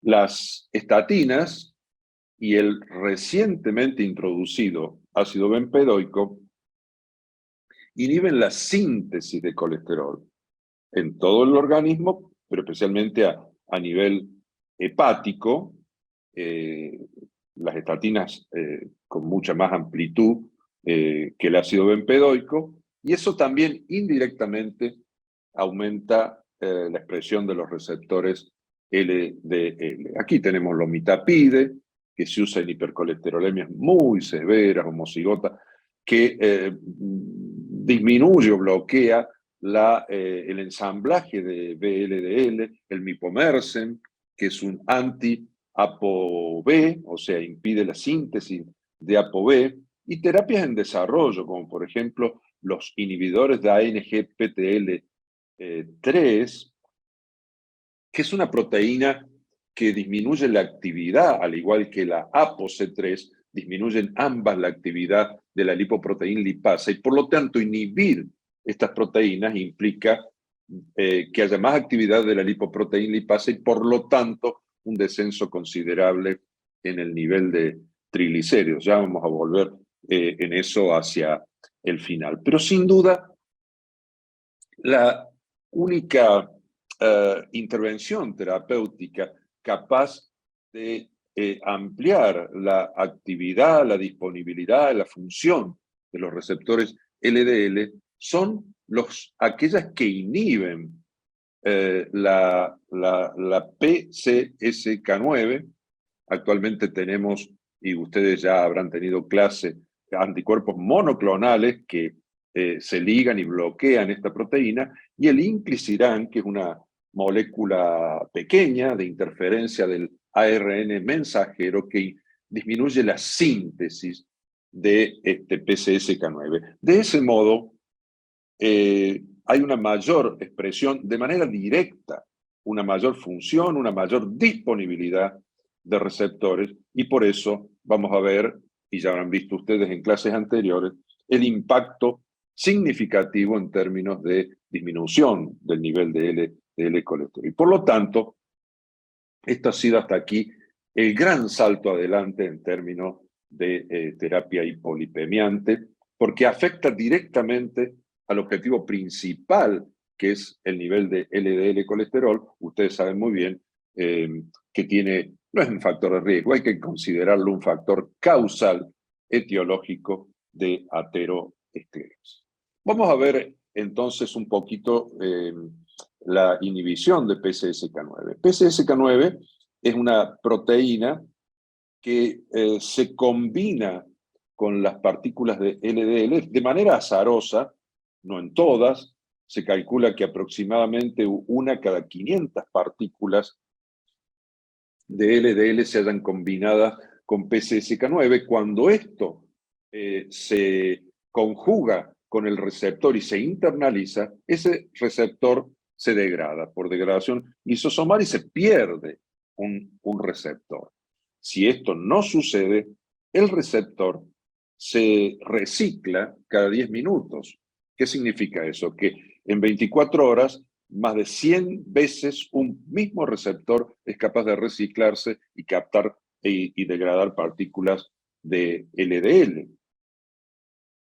Las estatinas y el recientemente introducido ácido bempedoico inhiben la síntesis de colesterol en todo el organismo, pero especialmente a nivel hepático. Las estatinas con mucha más amplitud que el ácido bempedoico, y eso también indirectamente aumenta la expresión de los receptores LDL. Aquí tenemos lomitapide, que se usa en hipercolesterolemias muy severas, homocigotas, que disminuye o bloquea el ensamblaje de VLDL, el mipomersen, que es un anti-ApoB, o sea, impide la síntesis de ApoB, y terapias en desarrollo, como por ejemplo los inhibidores de ANGPTL3, que es una proteína que disminuye la actividad, al igual que la ApoC3, disminuyen ambas la actividad de la lipoproteína lipasa, y por lo tanto inhibir estas proteínas implica que haya más actividad de la lipoproteína lipasa y por lo tanto un descenso considerable en el nivel de triglicéridos. Ya vamos a volver en eso hacia el final. Pero sin duda, la única intervención terapéutica capaz de ampliar la actividad, la disponibilidad, la función de los receptores LDL son aquellas que inhiben la PCSK9. Actualmente tenemos, y ustedes ya habrán tenido clase, anticuerpos monoclonales que se ligan y bloquean esta proteína, y el inclisiran, que es una molécula pequeña de interferencia del ARN mensajero que disminuye la síntesis de este PCSK9. De ese modo, hay una mayor expresión de manera directa, una mayor función, una mayor disponibilidad de receptores, y por eso vamos a ver, y ya habrán visto ustedes en clases anteriores, el impacto significativo en términos de disminución del nivel de LDL colesterol. Y por lo tanto, esto ha sido hasta aquí el gran salto adelante en términos de terapia hipolipemiante, porque afecta directamente al objetivo principal, que es el nivel de LDL colesterol. Ustedes saben muy bien que no es un factor de riesgo, hay que considerarlo un factor causal etiológico de ateroesclerosis. Vamos a ver entonces un poquito la inhibición de PCSK9. PCSK9 es una proteína que se combina con las partículas de LDL de manera azarosa, no en todas. Se calcula que aproximadamente una cada 500 partículas de LDL se hayan combinadas con PCSK9. Cuando esto se conjuga con el receptor y se internaliza, ese receptor se degrada por degradación lisosomal y se pierde un receptor. Si esto no sucede, el receptor se recicla cada 10 minutos. ¿Qué significa eso? Que en 24 horas, más de 100 veces un mismo receptor es capaz de reciclarse y captar y degradar partículas de LDL.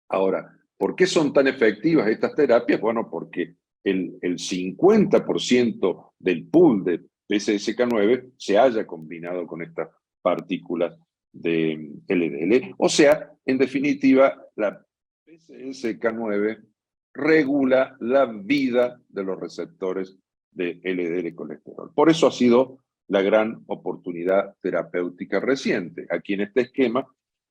Ahora, ¿por qué son tan efectivas estas terapias? Bueno, porque el 50% del pool de PCSK9 se haya combinado con esta partículas de LDL. O sea, en definitiva, la PCSK9 regula la vida de los receptores de LDL colesterol. Por eso ha sido la gran oportunidad terapéutica reciente. Aquí en este esquema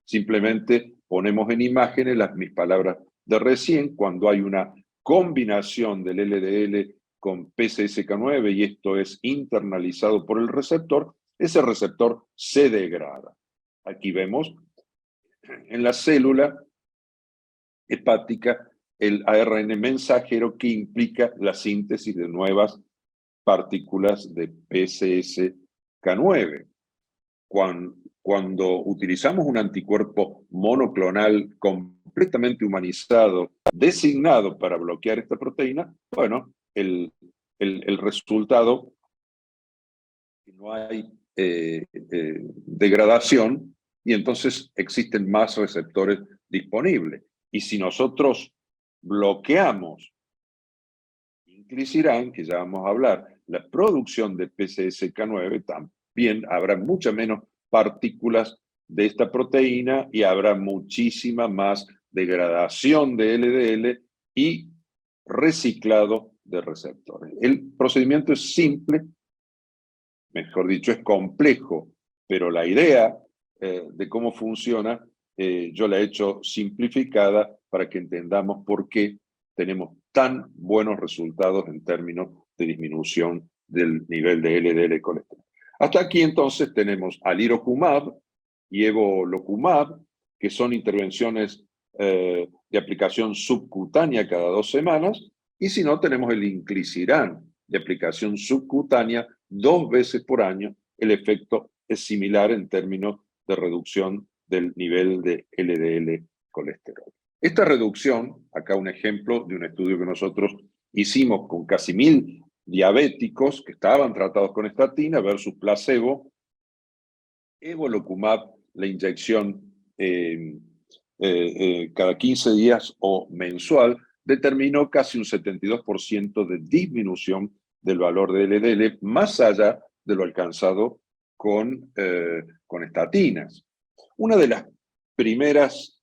simplemente ponemos en imágenes mis palabras de recién, cuando hay una combinación del LDL con PCSK9 y esto es internalizado por el receptor, ese receptor se degrada. Aquí vemos en la célula hepática el ARN mensajero que implica la síntesis de nuevas partículas de PCSK9. Cuando utilizamos un anticuerpo monoclonal completamente humanizado, designado para bloquear esta proteína, bueno, el resultado, no hay degradación y entonces existen más receptores disponibles. Y si nosotros bloqueamos inclisiran, que ya vamos a hablar, la producción de PCSK9, también habrá muchas menos partículas de esta proteína y habrá muchísima más degradación de LDL y reciclado de receptores. El procedimiento es simple, mejor dicho, es complejo, pero la idea de cómo funciona yo la he hecho simplificada para que entendamos por qué tenemos tan buenos resultados en términos de disminución del nivel de LDL colesterol. Hasta aquí entonces tenemos alirocumab y evolocumab, que son intervenciones de aplicación subcutánea cada 2 semanas, y si no, tenemos el inclisiran de aplicación subcutánea 2 veces por año. El efecto es similar en términos de reducción del nivel de LDL colesterol. Esta reducción, acá un ejemplo de un estudio que nosotros hicimos con casi 1000 diabéticos que estaban tratados con estatina versus placebo, evolocumab, la inyección cada 15 días o mensual, determinó casi un 72% de disminución del valor de LDL, más allá de lo alcanzado con estatinas. Una de las primeras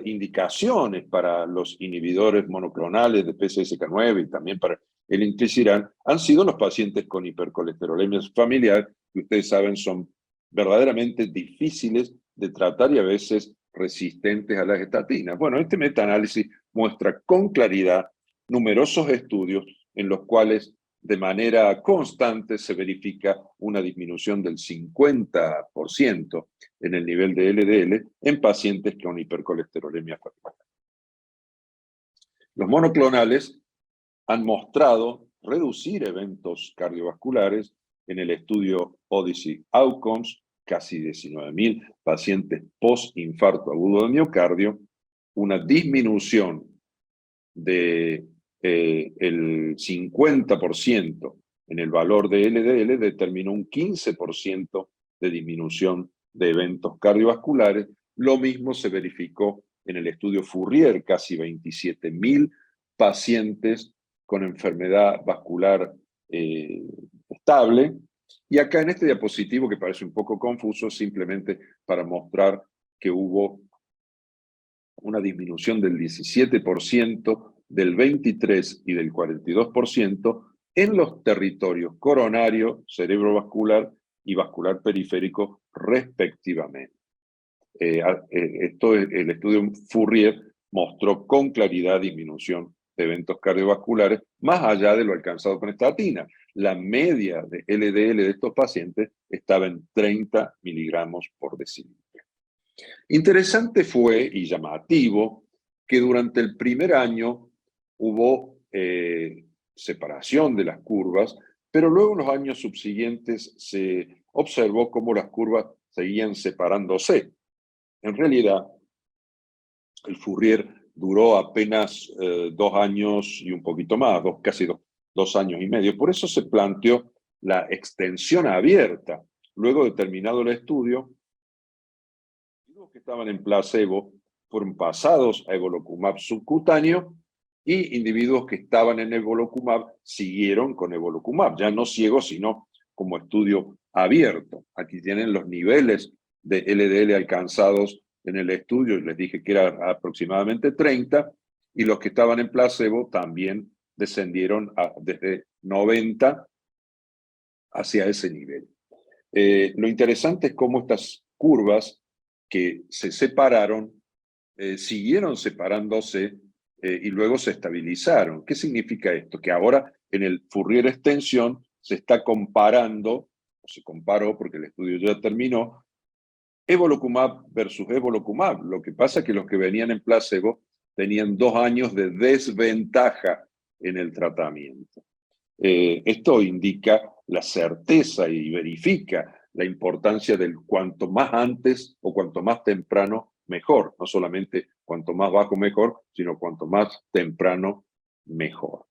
indicaciones para los inhibidores monoclonales de PCSK9 y también para el inclisiran han sido los pacientes con hipercolesterolemia familiar, que ustedes saben son verdaderamente difíciles de tratar y a veces resistentes a las estatinas. Bueno, este metaanálisis muestra con claridad numerosos estudios en los cuales de manera constante se verifica una disminución del 50% en el nivel de LDL en pacientes con hipercolesterolemia familiar. Los monoclonales han mostrado reducir eventos cardiovasculares en el estudio Odyssey Outcomes, casi 19.000 pacientes post-infarto agudo de miocardio, una disminución de el 50% en el valor de LDL determinó un 15% de disminución de eventos cardiovasculares. Lo mismo se verificó en el estudio Fourier, casi 27.000 pacientes con enfermedad vascular estable. Y acá en este diapositivo, que parece un poco confuso, simplemente para mostrar que hubo una disminución del 17%, del 23% y del 42% en los territorios coronario, cerebrovascular y vascular periférico, respectivamente. El estudio Fourier mostró con claridad disminución de eventos cardiovasculares más allá de lo alcanzado con estatina. La media de LDL de estos pacientes estaba en 30 miligramos por decilitro. Interesante fue y llamativo que durante el primer año hubo separación de las curvas, pero luego en los años subsiguientes se observó cómo las curvas seguían separándose. En realidad, el Fourier duró apenas 2 años y un poquito más, casi 2 años y medio. Por eso se planteó la extensión abierta. Luego de terminado el estudio, los que estaban en placebo fueron pasados a evolocumab subcutáneo y individuos que estaban en evolocumab siguieron con evolocumab, ya no ciegos, sino como estudio abierto. Aquí tienen los niveles de LDL alcanzados en el estudio, les dije que era aproximadamente 30, y los que estaban en placebo también descendieron desde 90 hacia ese nivel. Lo interesante es cómo estas curvas que se separaron siguieron separándose y luego se estabilizaron. ¿Qué significa esto? Que ahora en el Fourier extensión se está comparando, o se comparó porque el estudio ya terminó, evolocumab versus evolocumab. Lo que pasa es que los que venían en placebo tenían 2 años de desventaja en el tratamiento. Esto indica la certeza y verifica la importancia del cuanto más antes o cuanto más temprano mejor. No solamente cuanto más bajo mejor, sino cuanto más temprano mejor.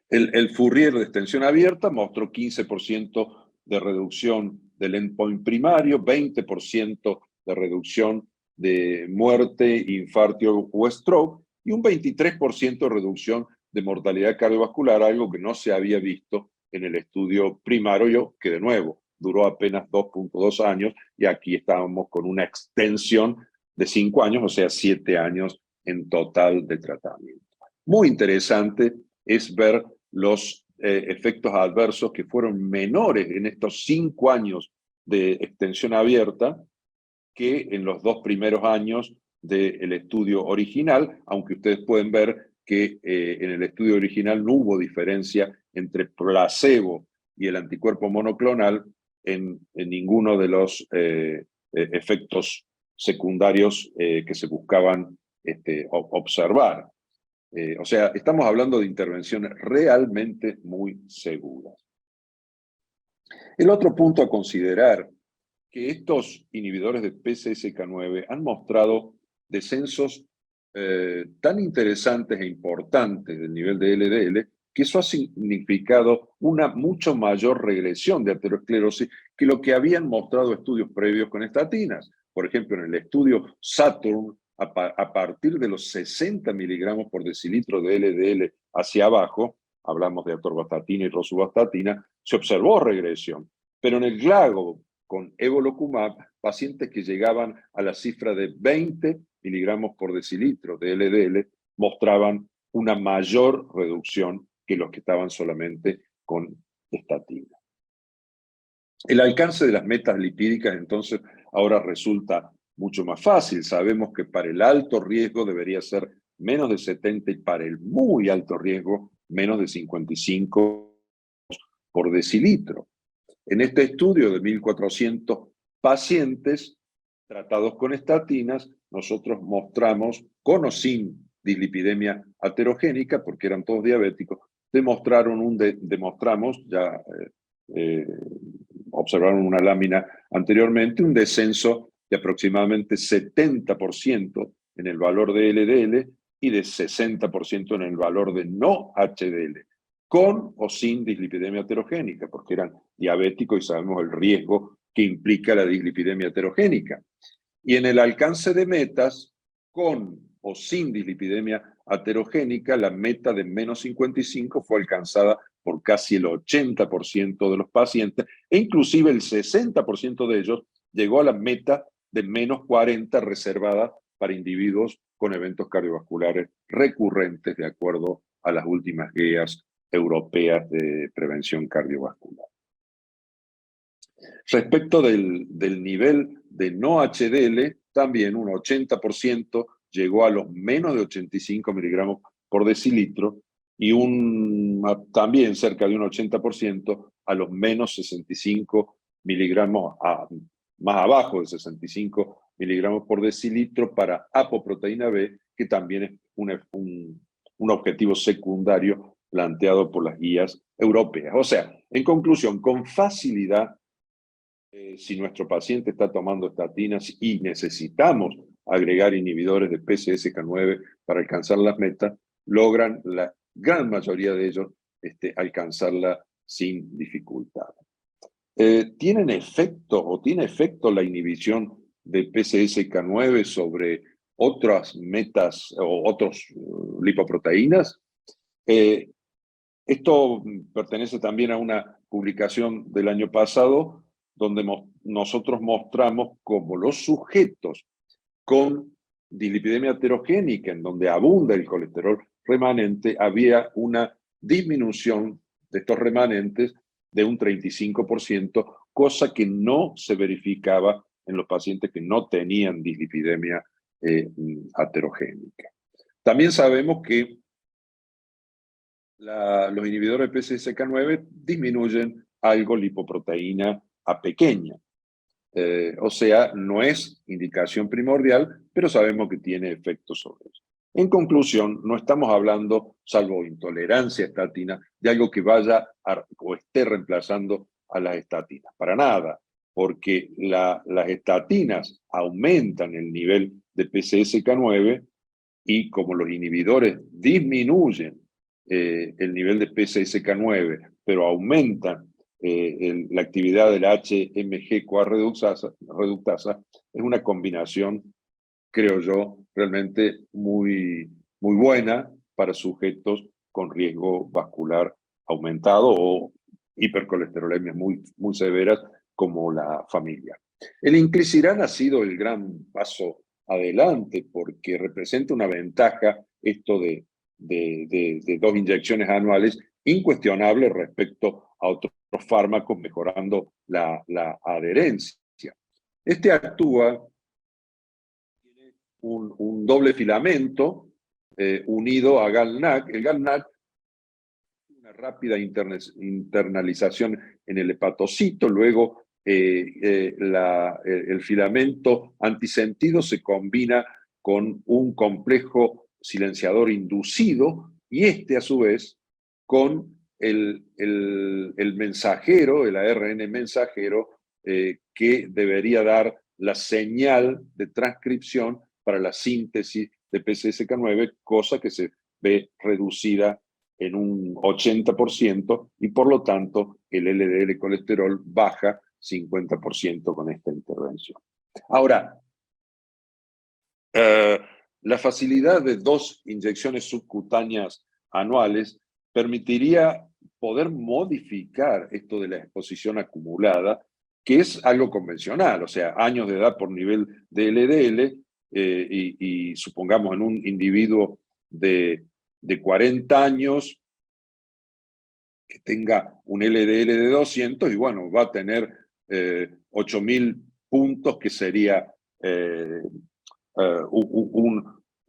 El Fourier de extensión abierta mostró 15% de reducción del endpoint primario, 20% de reducción de muerte, infarto o stroke y un 23% de reducción de mortalidad cardiovascular, algo que no se había visto en el estudio primario, que de nuevo duró apenas 2.2 años, y aquí estábamos con una extensión de 5 años, o sea, 7 años en total de tratamiento. Muy interesante es ver los efectos adversos que fueron menores en estos 5 años de extensión abierta que en los 2 primeros años del estudio original, aunque ustedes pueden ver que en el estudio original no hubo diferencia entre placebo y el anticuerpo monoclonal en ninguno de los efectos secundarios que se buscaban observar. O sea, estamos hablando de intervenciones realmente muy seguras. El otro punto a considerar, que estos inhibidores de PCSK9 han mostrado descensos tan interesantes e importantes del nivel de LDL, que eso ha significado una mucho mayor regresión de aterosclerosis que lo que habían mostrado estudios previos con estatinas. Por ejemplo, en el estudio Saturn, a partir de los 60 miligramos por decilitro de LDL hacia abajo, hablamos de atorvastatina y rosuvastatina, se observó regresión. Pero en el GLAGO, con evolocumab, pacientes que llegaban a la cifra de 20 miligramos por decilitro de LDL mostraban una mayor reducción que los que estaban solamente con estatina. El alcance de las metas lipídicas entonces ahora resulta mucho más fácil. Sabemos que para el alto riesgo debería ser menos de 70 y para el muy alto riesgo menos de 55 por decilitro. En este estudio de 1.400 pacientes tratados con estatinas, nosotros mostramos, con o sin dislipidemia aterogénica, porque eran todos diabéticos, demostramos, ya observaron una lámina anteriormente, un descenso de aproximadamente 70% en el valor de LDL y de 60% en el valor de no HDL, con o sin dislipidemia aterogénica, porque eran diabéticos y sabemos el riesgo que implica la dislipidemia aterogénica. Y en el alcance de metas, con o sin dislipidemia aterogénica, la meta de menos 55 fue alcanzada por casi el 80% de los pacientes, e inclusive el 60% de ellos llegó a la meta de menos 40 reservada para individuos con eventos cardiovasculares recurrentes de acuerdo a las últimas guías europeas de prevención cardiovascular. Respecto del nivel de no HDL, también un 80% llegó a los menos de 85 miligramos por decilitro y también cerca de un 80% a los menos 65 miligramos, más abajo de 65 miligramos por decilitro para apoproteína B, que también es un objetivo secundario planteado por las guías europeas. O sea, en conclusión, con facilidad, si nuestro paciente está tomando estatinas y necesitamos agregar inhibidores de PCSK9 para alcanzar las metas, logran la gran mayoría de ellos alcanzarla sin dificultad. ¿Tiene efecto la inhibición de PCSK9 sobre otras metas o otras lipoproteínas? Esto pertenece también a una publicación del año pasado, donde nosotros mostramos cómo los sujetos con dislipidemia heterogénica, en donde abunda el colesterol remanente, había una disminución de estos remanentes de un 35%, cosa que no se verificaba en los pacientes que no tenían dislipidemia heterogénica. También sabemos que los inhibidores de PCSK9 disminuyen algo lipoproteína A pequeña. O sea, no es indicación primordial, pero sabemos que tiene efectos sobre eso. En conclusión, no estamos hablando, salvo intolerancia a estatina, de algo que vaya o esté reemplazando a las estatinas. Para nada, porque las estatinas aumentan el nivel de PCSK9 y como los inhibidores disminuyen el nivel de PCSK9, pero aumentan la actividad de la HMG-CoA reductasa, es una combinación, creo yo, realmente muy buena para sujetos con riesgo vascular aumentado o hipercolesterolemias muy severas como la familia. El inclisiran ha sido el gran paso adelante porque representa una ventaja esto de 2 inyecciones anuales incuestionable respecto a otros fármacos, mejorando la adherencia. Este actúa, tiene un doble filamento unido a GalNAc. El GalNAc tiene una rápida internalización en el hepatocito, luego el filamento antisentido se combina con un complejo silenciador inducido y a su vez con el mensajero, el ARN mensajero, que debería dar la señal de transcripción para la síntesis de PCSK9, cosa que se ve reducida en un 80% y por lo tanto el LDL colesterol baja 50% con esta intervención. Ahora, la facilidad de 2 inyecciones subcutáneas anuales permitiría poder modificar esto de la exposición acumulada, que es algo convencional, o sea, años de edad por nivel de LDL, y supongamos en un individuo de 40 años que tenga un LDL de 200 y bueno, va a tener 8.000 puntos, que sería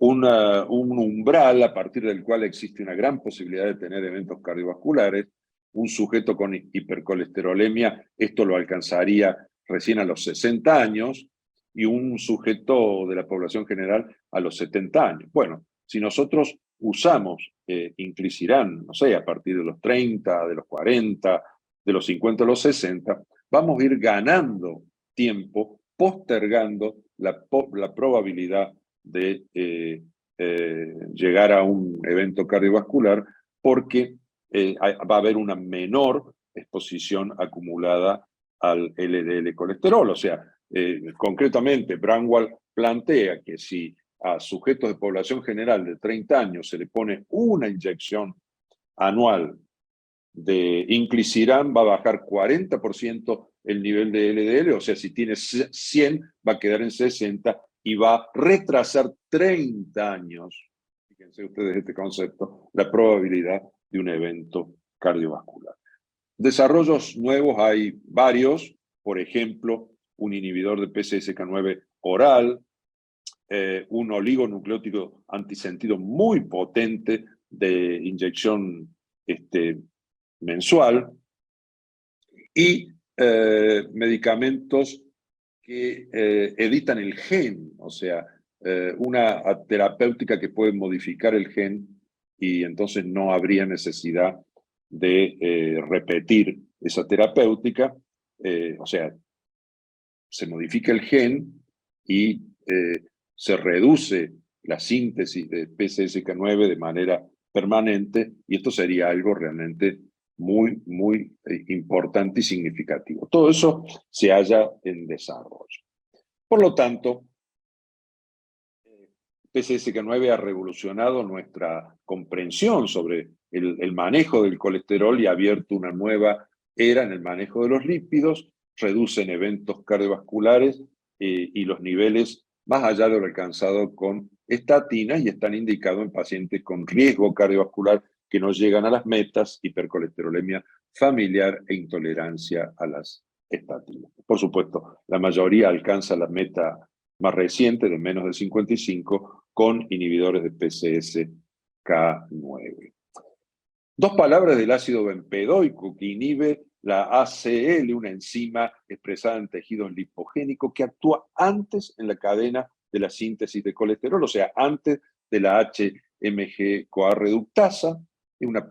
un umbral a partir del cual existe una gran posibilidad de tener eventos cardiovasculares. Un sujeto con hipercolesterolemia, esto lo alcanzaría recién a los 60 años, y un sujeto de la población general a los 70 años. Bueno, si nosotros usamos inclisiran, no sé, a partir de los 30, de los 40, de los 50, de los 60, vamos a ir ganando tiempo, postergando la probabilidad de llegar a un evento cardiovascular, porque va a haber una menor exposición acumulada al LDL colesterol. O sea, concretamente, Braunwald plantea que si a sujetos de población general de 30 años se le pone una inyección anual de inclisiran, va a bajar 40% el nivel de LDL, o sea, si tiene 100 va a quedar en 60 y va a retrasar 30 años, fíjense ustedes este concepto, la probabilidad de un evento cardiovascular. Desarrollos nuevos hay varios, por ejemplo, un inhibidor de PCSK9 oral, un oligonucleótido antisentido muy potente de inyección mensual, y medicamentos que editan el gen, o sea, una terapéutica que puede modificar el gen y entonces no habría necesidad de repetir esa terapéutica, o sea, se modifica el gen y se reduce la síntesis de PCSK9 de manera permanente, y esto sería algo realmente muy importante y significativo. Todo eso se halla en desarrollo. Por lo tanto, PCSK9 ha revolucionado nuestra comprensión sobre el manejo del colesterol y ha abierto una nueva era en el manejo de los lípidos, reducen eventos cardiovasculares y los niveles más allá de lo alcanzado con estatinas y están indicados en pacientes con riesgo cardiovascular que no llegan a las metas, hipercolesterolemia familiar e intolerancia a las estatinas. Por supuesto, la mayoría alcanza la meta más reciente de menos de 55 con inhibidores de PCSK9. Dos palabras del ácido bempedoico que inhibe la ACL, una enzima expresada en tejidos lipogénicos que actúa antes en la cadena de la síntesis de colesterol, o sea, antes de la HMG-CoA reductasa. Es una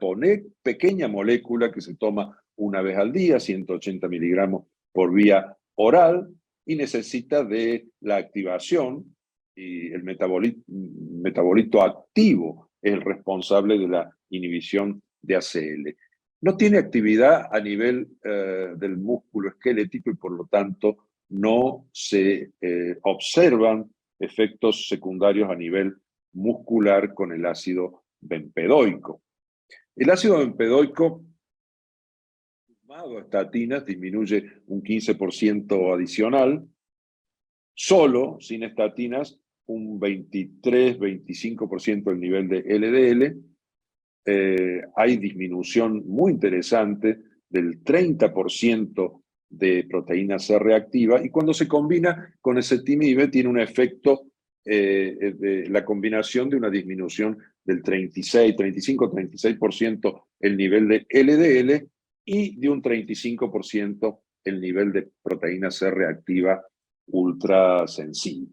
pequeña molécula que se toma una vez al día, 180 miligramos por vía oral, y necesita de la activación, y el metabolito activo es el responsable de la inhibición de ACL. No tiene actividad a nivel del músculo esquelético y por lo tanto no se observan efectos secundarios a nivel muscular con el ácido bempedoico. El ácido bempedoico, sumado a estatinas, disminuye un 15% adicional. Solo, sin estatinas, un 23-25% del nivel de LDL. Hay disminución muy interesante del 30% de proteína C reactiva, y cuando se combina con ezetimibe tiene un efecto de la combinación de una disminución del 35-36% el nivel de LDL y de un 35% el nivel de proteína C reactiva ultra sensible.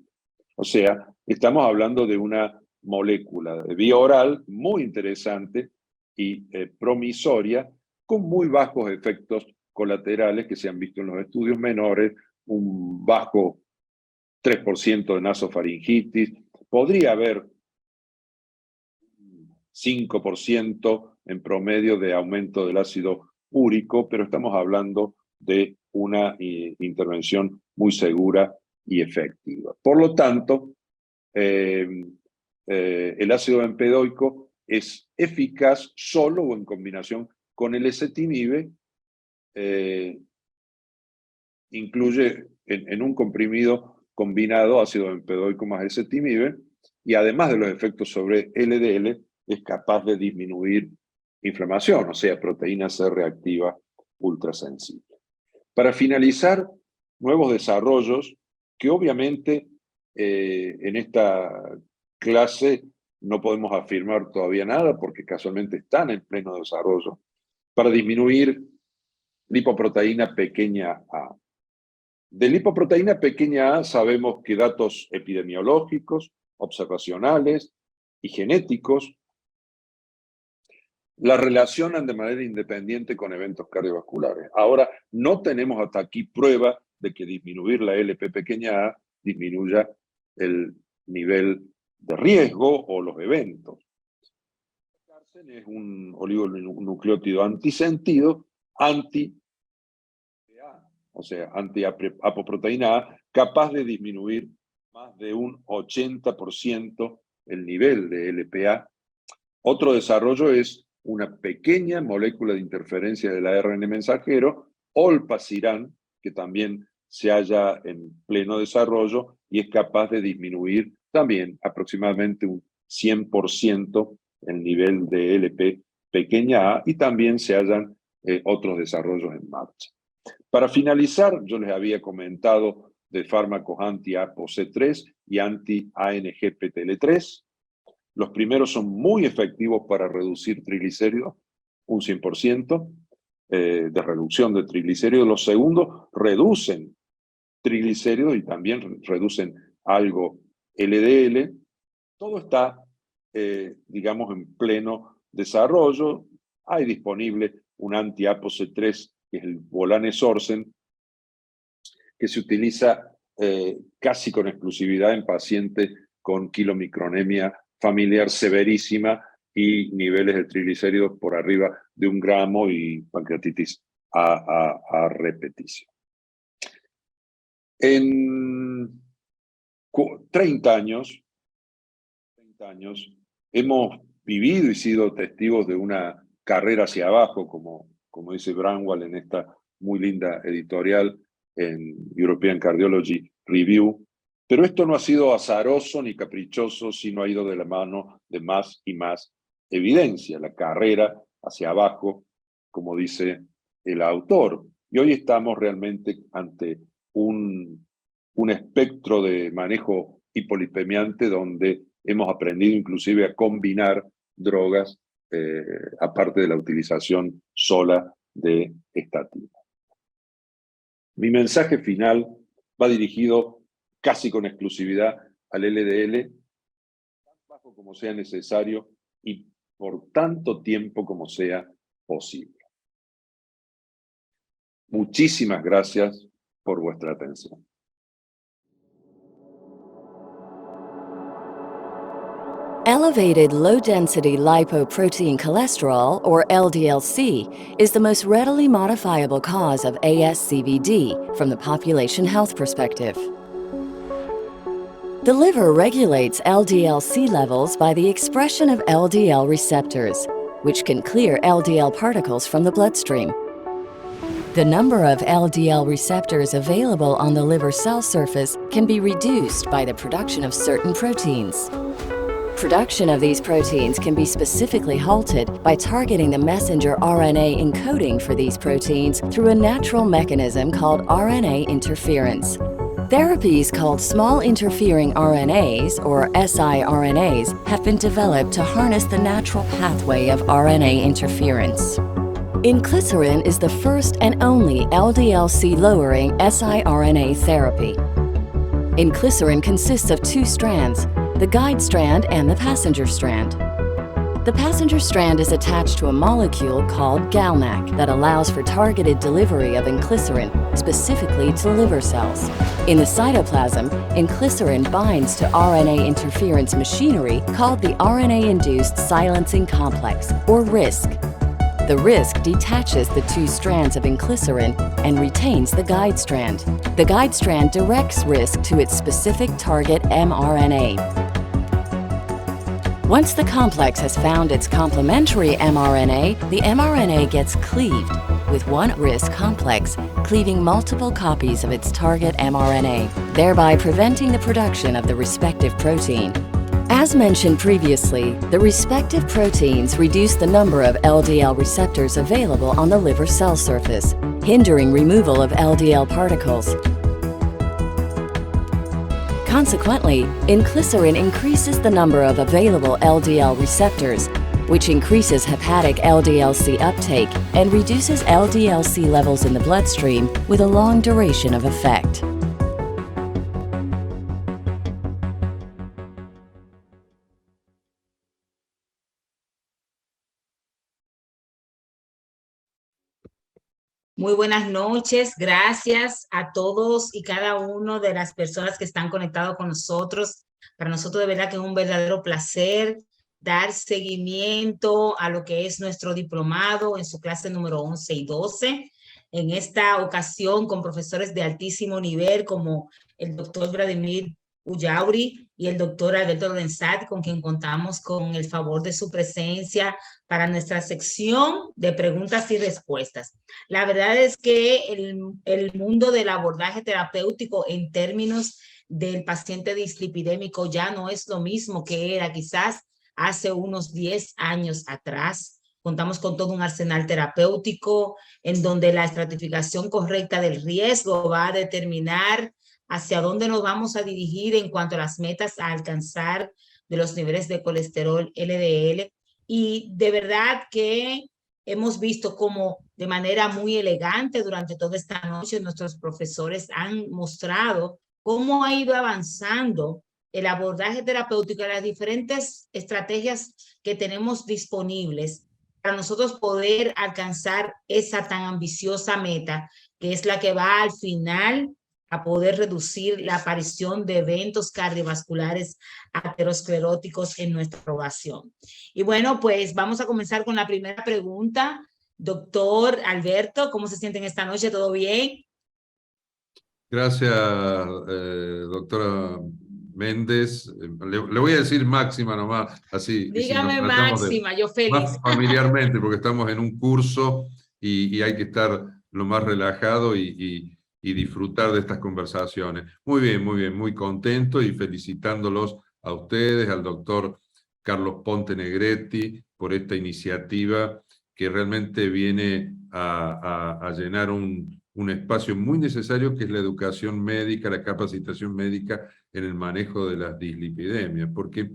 O sea, estamos hablando de una molécula de vía oral muy interesante y promisoria, con muy bajos efectos colaterales que se han visto en los estudios menores, un bajo 3% de nasofaringitis, podría haber 5% en promedio de aumento del ácido úrico, pero estamos hablando de una intervención muy segura y efectiva. Por lo tanto, el ácido bempedoico es eficaz solo o en combinación con el ezetimibe. Incluye en un comprimido combinado ácido bempedoico más ezetimibe, y además de los efectos sobre LDL, es capaz de disminuir inflamación, o sea, proteína C reactiva ultrasensible. Para finalizar, nuevos desarrollos que obviamente en esta clase no podemos afirmar todavía nada porque casualmente están en pleno desarrollo, para disminuir lipoproteína pequeña a. De lipoproteína pequeña a sabemos que datos epidemiológicos, observacionales y genéticos la relacionan de manera independiente con eventos cardiovasculares. Ahora, no tenemos hasta aquí prueba de que disminuir la LP pequeña a disminuya el nivel de riesgo o los eventos. Es un oligonucleótido antisentido, o sea, anti-apoproteína A, capaz de disminuir más de un 80% el nivel de LPA. Otro desarrollo es una pequeña molécula de interferencia del ARN mensajero, olpasiran, que también se halla en pleno desarrollo y es capaz de disminuir también aproximadamente un 100% el nivel de LP pequeña a, y también se hallan otros desarrollos en marcha. Para finalizar, yo les había comentado de fármacos anti-ApoC3 y anti-ANGPTL3. Los primeros son muy efectivos para reducir triglicéridos, un 100% de reducción de triglicéridos. Los segundos reducen triglicéridos y también reducen algo LDL. Todo está, digamos, en pleno desarrollo. Hay disponible un anti-ApoC3, que es el volanesorsen, que se utiliza casi con exclusividad en pacientes con quilomicronemia familiar severísima y niveles de triglicéridos por arriba de 1 gramo y pancreatitis a repetición. En 30 años hemos vivido y sido testigos de una carrera hacia abajo, como como dice Bramwell en esta muy linda editorial en European Cardiology Review. Pero esto no ha sido azaroso ni caprichoso, sino ha ido de la mano de más y más evidencia, la carrera hacia abajo, como dice el autor. Y hoy estamos realmente ante un espectro de manejo hipolipemiante donde hemos aprendido inclusive a combinar drogas aparte de la utilización sola de estatina. Mi mensaje final va dirigido casi con exclusividad al LDL, tan bajo como sea necesario y por tanto tiempo como sea posible. Muchísimas gracias por vuestra atención. Elevated low-density lipoprotein cholesterol, or LDL-C, is the most readily modifiable cause of ASCVD from the population health perspective. The liver regulates LDL-C levels by the expression of LDL receptors, which can clear LDL particles from the bloodstream. The number of LDL receptors available on the liver cell surface can be reduced by the production of certain proteins. Production of these proteins can be specifically halted by targeting the messenger RNA encoding for these proteins through a natural mechanism called RNA interference. Therapies called small interfering RNAs, or siRNAs, have been developed to harness the natural pathway of RNA interference. Inclisiran is the first and only LDL-C lowering siRNA therapy. Inclisiran consists of two strands, the guide strand and the passenger strand. The passenger strand is attached to a molecule called GalNAc that allows for targeted delivery of inclisiran, specifically to liver cells. In the cytoplasm, inclisiran binds to RNA interference machinery called the RNA-induced silencing complex, or RISC. The RISC detaches the two strands of inclisiran and retains the guide strand. The guide strand directs RISC to its specific target mRNA. Once the complex has found its complementary mRNA, the mRNA gets cleaved, with one RISC complex cleaving multiple copies of its target mRNA, thereby preventing the production of the respective protein. As mentioned previously, the respective proteins reduce the number of LDL receptors available on the liver cell surface, hindering removal of LDL particles. Consequently, inclisiran increases the number of available LDL receptors, which increases hepatic LDL-C uptake and reduces LDL-C levels in the bloodstream with a long duration of effect. Muy buenas noches, gracias a todos y cada uno de las personas que están conectados con nosotros. Para nosotros de verdad que es un verdadero placer dar seguimiento a lo que es nuestro diplomado en su clase número 11 y 12. En esta ocasión con profesores de altísimo nivel como el doctor Vladimir Ullauri y el doctor Alberto Lorenzati, con quien contamos con el favor de su presencia para nuestra sección de preguntas y respuestas. La verdad es que el mundo del abordaje terapéutico en términos del paciente dislipidémico ya no es lo mismo que era quizás hace unos 10 años atrás. Contamos con todo un arsenal terapéutico en donde la estratificación correcta del riesgo va a determinar hacia dónde nos vamos a dirigir en cuanto a las metas a alcanzar de los niveles de colesterol LDL. Y de verdad que hemos visto cómo de manera muy elegante durante toda esta noche nuestros profesores han mostrado cómo ha ido avanzando el abordaje terapéutico y las diferentes estrategias que tenemos disponibles para nosotros poder alcanzar esa tan ambiciosa meta, que es la que va al final a poder reducir la aparición de eventos cardiovasculares ateroscleróticos en nuestra población. Y bueno, pues vamos a comenzar con la primera pregunta. Doctor Alberto, ¿cómo se sienten esta noche? ¿Todo bien? Gracias, doctora Méndez. Le voy a decir Máxima nomás, así. Dígame si nos Máxima, yo feliz. más familiarmente, porque estamos en un curso y hay que estar lo más relajado y disfrutar de estas conversaciones. Muy bien, muy contento y felicitándolos a ustedes, al doctor Carlos Ponte Negretti, por esta iniciativa que realmente viene a llenar un espacio muy necesario, que es la educación médica, la capacitación médica en el manejo de las dislipidemias. Porque,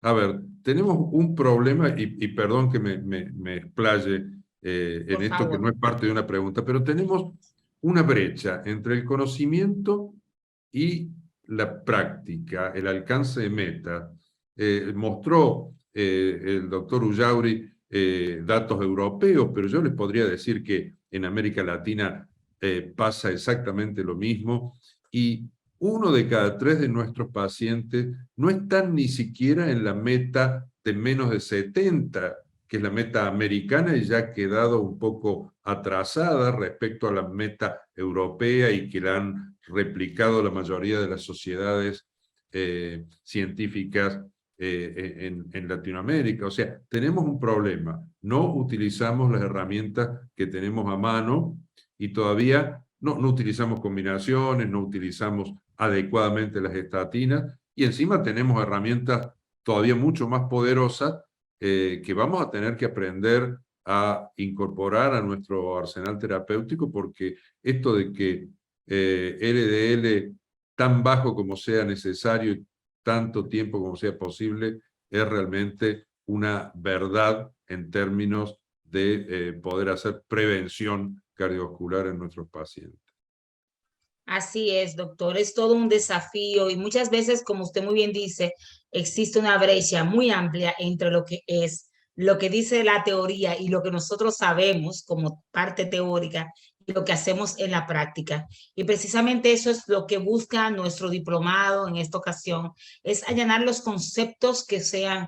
a ver, tenemos un problema, y perdón que me explaye en Por esto, que favor. no es parte de una pregunta, pero tenemos una brecha entre el conocimiento y la práctica, el alcance de meta. Mostró el doctor Ullauri datos europeos, pero yo les podría decir que en América Latina pasa exactamente lo mismo, y 1 de cada 3 de nuestros pacientes no están ni siquiera en la meta de menos de 70, que es la meta americana, y ya ha quedado un poco atrasada respecto a la meta europea, y que la han replicado la mayoría de las sociedades científicas en Latinoamérica. O sea, tenemos un problema. No utilizamos las herramientas que tenemos a mano, y todavía no utilizamos combinaciones, no utilizamos adecuadamente las estatinas, y encima tenemos herramientas todavía mucho más poderosas que vamos a tener que aprender a incorporar a nuestro arsenal terapéutico, porque esto de que LDL tan bajo como sea necesario y tanto tiempo como sea posible es realmente una verdad en términos de poder hacer prevención cardiovascular en nuestros pacientes. Así es, doctor, es todo un desafío y muchas veces, como usted muy bien dice, existe una brecha muy amplia entre lo que es, lo que dice la teoría y lo que nosotros sabemos como parte teórica y lo que hacemos en la práctica. Y precisamente eso es lo que busca nuestro diplomado en esta ocasión, es allanar los conceptos que sean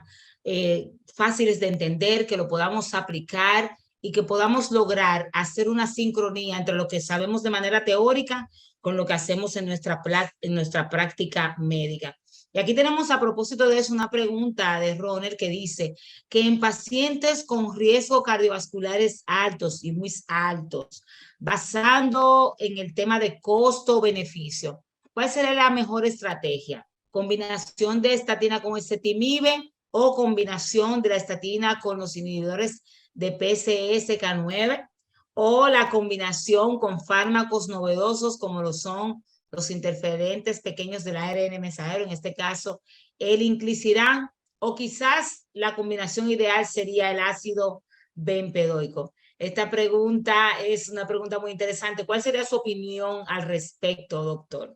fáciles de entender, que lo podamos aplicar y que podamos lograr hacer una sincronía entre lo que sabemos de manera teórica con lo que hacemos en nuestra práctica médica. Y aquí tenemos a propósito de eso una pregunta de Roner que dice que en pacientes con riesgo cardiovasculares altos y muy altos, basando en el tema de costo-beneficio, ¿cuál sería la mejor estrategia? ¿Combinación de estatina con ezetimibe o combinación de la estatina con los inhibidores de PCSK9? O la combinación con fármacos novedosos como lo son los interferentes pequeños del ARN mensajero, en este caso el inclisiran, o quizás la combinación ideal sería el ácido bempedoico. Esta pregunta es una pregunta muy interesante. ¿Cuál sería su opinión al respecto, doctor?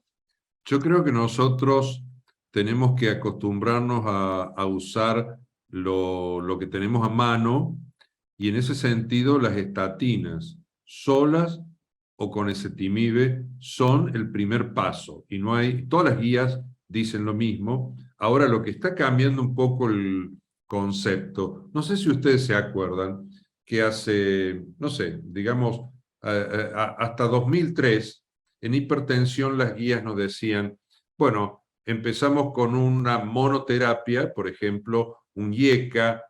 Yo creo que nosotros tenemos que acostumbrarnos a usar lo que tenemos a mano, y en ese sentido las estatinas solas o con ezetimibe son el primer paso, y no hay, todas las guías dicen lo mismo. Ahora, lo que está cambiando un poco el concepto, no sé si ustedes se acuerdan que hace, no sé, digamos, hasta 2003, en hipertensión las guías nos decían, bueno, empezamos con una monoterapia, por ejemplo, un IECA,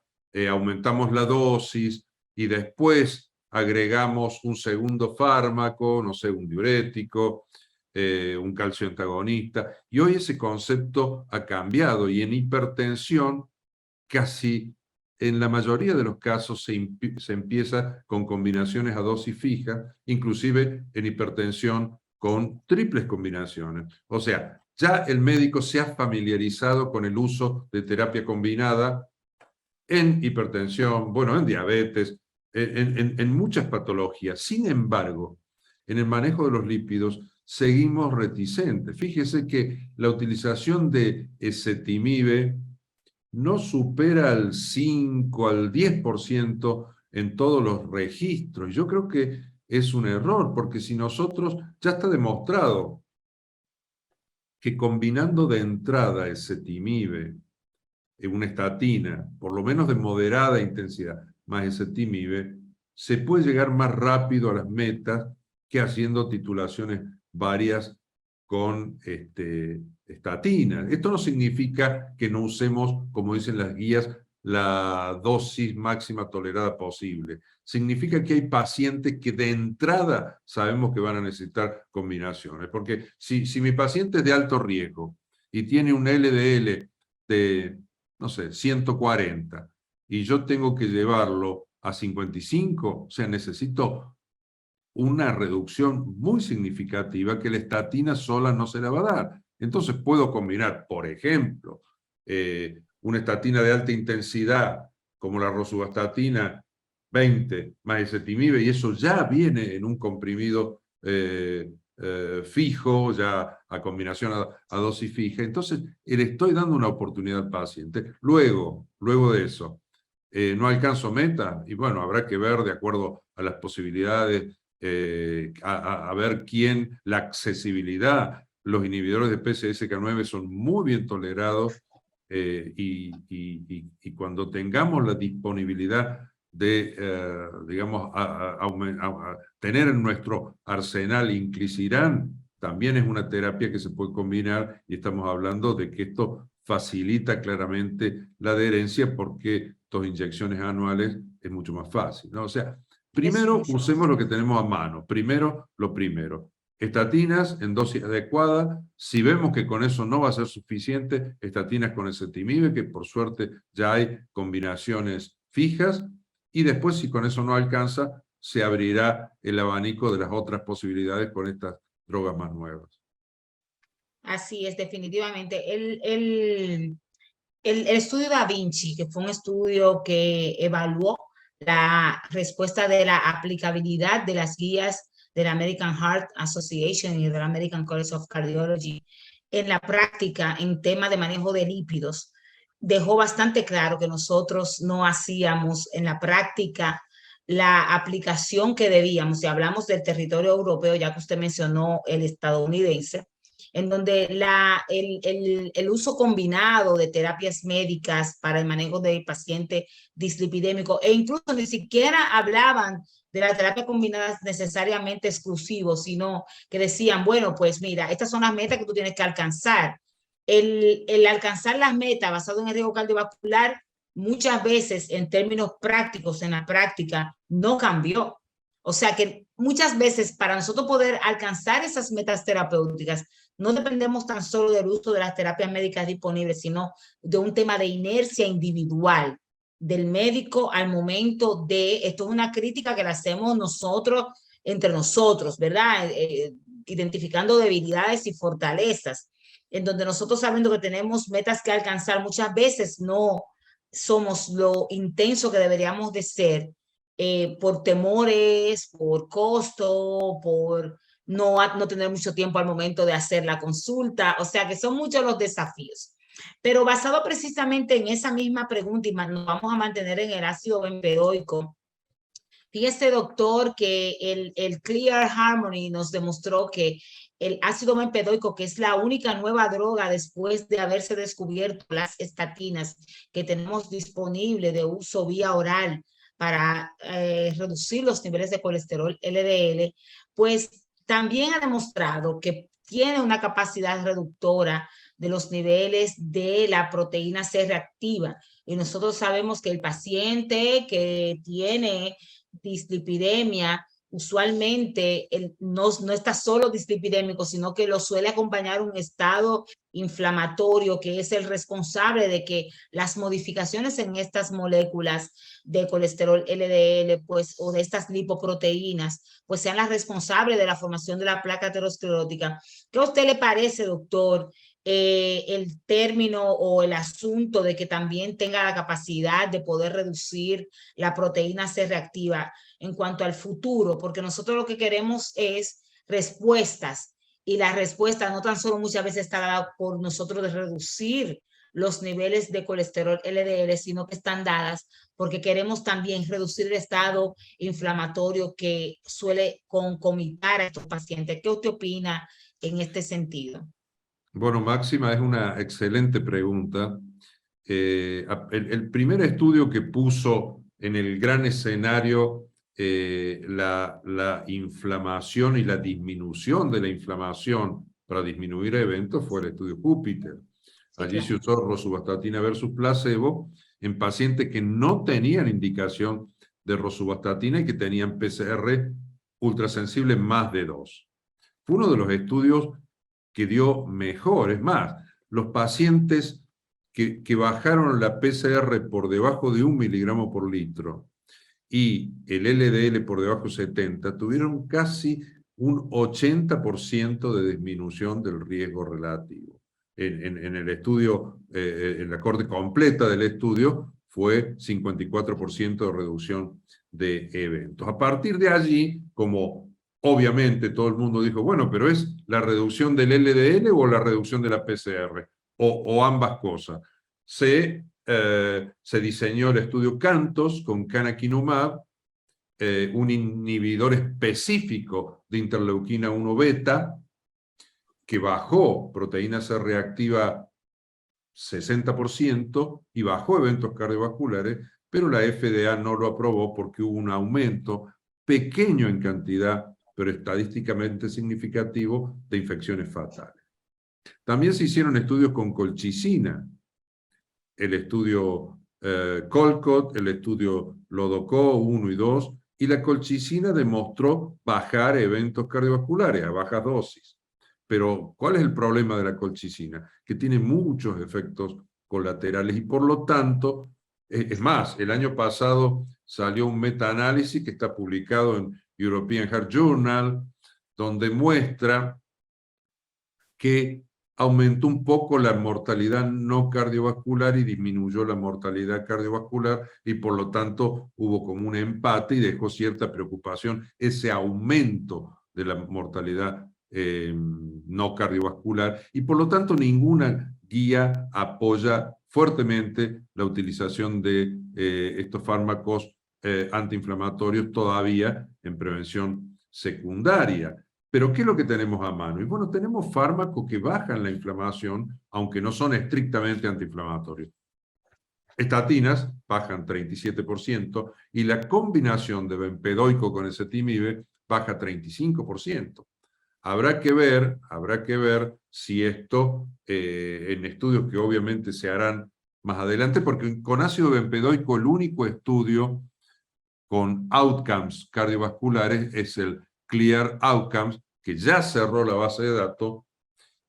aumentamos la dosis y después agregamos un segundo fármaco, no sé, un diurético, un calcio antagonista. Y hoy ese concepto ha cambiado, y en hipertensión casi en la mayoría de los casos se empieza con combinaciones a dosis fija, inclusive en hipertensión con triples combinaciones. O sea, ya el médico se ha familiarizado con el uso de terapia combinada en hipertensión, bueno, en diabetes, en muchas patologías. Sin embargo, en el manejo de los lípidos seguimos reticentes. Fíjese que la utilización de ezetimibe no supera al 5, al 10% en todos los registros. Yo creo que es un error, porque si nosotros, ya está demostrado que combinando de entrada ezetimibe, una estatina, por lo menos de moderada intensidad, más ezetimibe, se puede llegar más rápido a las metas que haciendo titulaciones varias con estatinas. Esto no significa que no usemos, como dicen las guías, la dosis máxima tolerada posible. Significa que hay pacientes que de entrada sabemos que van a necesitar combinaciones. Porque si mi paciente es de alto riesgo y tiene un LDL de, no sé, 140, y yo tengo que llevarlo a 55, o sea, necesito una reducción muy significativa que la estatina sola no se la va a dar. Entonces puedo combinar, por ejemplo, una estatina de alta intensidad como la rosuvastatina 20 más ezetimibe, y eso ya viene en un comprimido fijo, ya a combinación a dosis fija. Entonces le estoy dando una oportunidad al paciente. Luego de eso, no alcanzo meta, y bueno, habrá que ver de acuerdo a las posibilidades, a ver quién, la accesibilidad. Los inhibidores de PCSK9 son muy bien tolerados, y cuando tengamos la disponibilidad de, digamos, tener en nuestro arsenal inclisiran, también es una terapia que se puede combinar, y estamos hablando de que esto facilita claramente la adherencia, porque 2 inyecciones anuales es mucho más fácil, ¿no? O sea, primero usemos lo que tenemos a mano, primero lo primero. Estatinas en dosis adecuada. Si vemos que con eso no va a ser suficiente, estatinas con ezetimibe, que por suerte ya hay combinaciones fijas, y después, si con eso no alcanza, se abrirá el abanico de las otras posibilidades con estas drogas más nuevas. Así es, definitivamente. El estudio Da Vinci, que fue un estudio que evaluó la respuesta de la aplicabilidad de las guías de la American Heart Association y de la American College of Cardiology en la práctica en tema de manejo de lípidos, dejó bastante claro que nosotros no hacíamos en la práctica la aplicación que debíamos. Si hablamos del territorio europeo, ya que usted mencionó el estadounidense, en donde el uso combinado de terapias médicas para el manejo del paciente dislipidémico, e incluso ni siquiera hablaban de la terapia combinada necesariamente exclusivo, sino que decían, bueno, pues mira, estas son las metas que tú tienes que alcanzar. El alcanzar las metas basado en el riesgo cardiovascular, muchas veces en términos prácticos, en la práctica, no cambió. O sea que muchas veces para nosotros poder alcanzar esas metas terapéuticas, no dependemos tan solo del uso de las terapias médicas disponibles, sino de un tema de inercia individual del médico al momento de, esto es una crítica que la hacemos nosotros, entre nosotros, ¿verdad? Identificando debilidades y fortalezas, en donde nosotros sabiendo que tenemos metas que alcanzar, muchas veces no somos lo intenso que deberíamos de ser, por temores, por costo, por no tener mucho tiempo al momento de hacer la consulta. O sea que son muchos los desafíos. Pero basado precisamente en esa misma pregunta, y nos vamos a mantener en el ácido bempedoico, fíjese, doctor, que el Clear Harmony nos demostró que el ácido bempedoico, que es la única nueva droga después de haberse descubierto las estatinas que tenemos disponible de uso vía oral para reducir los niveles de colesterol LDL, pues también ha demostrado que tiene una capacidad reductora de los niveles de la proteína C reactiva. Y nosotros sabemos que el paciente que tiene dislipidemia, usualmente no está solo dislipidémico, sino que lo suele acompañar un estado inflamatorio que es el responsable de que las modificaciones en estas moléculas de colesterol LDL, pues, o de estas lipoproteínas, pues sean las responsables de la formación de la placa aterosclerótica. ¿Qué a usted le parece, doctor, el término o el asunto de que también tenga la capacidad de poder reducir la proteína C reactiva en cuanto al futuro? Porque nosotros lo que queremos es respuestas, y la respuesta no tan solo muchas veces está dada por nosotros de reducir los niveles de colesterol LDL, sino que están dadas porque queremos también reducir el estado inflamatorio que suele concomitar a estos pacientes. ¿Qué usted opina en este sentido? Bueno, Máxima, es una excelente pregunta. El primer estudio que puso en el gran escenario la inflamación y la disminución de la inflamación para disminuir eventos fue el estudio Júpiter. Allí se usó rosuvastatina versus placebo, en pacientes que no tenían indicación de rosuvastatina y que tenían PCR ultrasensible más de 2. Fue uno de los estudios que dio mejor. Es más, los pacientes que bajaron la PCR por debajo de 1 miligramo por litro y el LDL por debajo de 70, tuvieron casi un 80% de disminución del riesgo relativo. En el estudio, en la corte completa del estudio, fue 54% de reducción de eventos. A partir de allí, como obviamente todo el mundo dijo, bueno, pero ¿es la reducción del LDL o la reducción de la PCR? O ambas cosas. Se diseñó el estudio CANTOS con canakinumab, un inhibidor específico de interleuquina 1 beta, que bajó proteína C reactiva 60% y bajó eventos cardiovasculares, pero la FDA no lo aprobó porque hubo un aumento pequeño en cantidad, pero estadísticamente significativo, de infecciones fatales. También se hicieron estudios con colchicina, el estudio COLCOT, el estudio LODOCO 1 y 2, y la colchicina demostró bajar eventos cardiovasculares a bajas dosis. Pero, ¿cuál es el problema de la colchicina? Que tiene muchos efectos colaterales y por lo tanto, es más, el año pasado salió un metaanálisis que está publicado en European Heart Journal, donde muestra que aumentó un poco la mortalidad no cardiovascular y disminuyó la mortalidad cardiovascular y por lo tanto hubo como un empate y dejó cierta preocupación ese aumento de la mortalidad no cardiovascular y por lo tanto ninguna guía apoya fuertemente la utilización de estos fármacos antiinflamatorios todavía en prevención secundaria. Pero ¿qué es lo que tenemos a mano? Y bueno, tenemos fármacos que bajan la inflamación, aunque no son estrictamente antiinflamatorios. Estatinas bajan 37% y la combinación de bempedoico con ezetimibe baja 35%. Habrá que ver si esto, en estudios que obviamente se harán más adelante, porque con ácido bempedoico el único estudio con outcomes cardiovasculares es el CLEAR Outcomes, que ya cerró la base de datos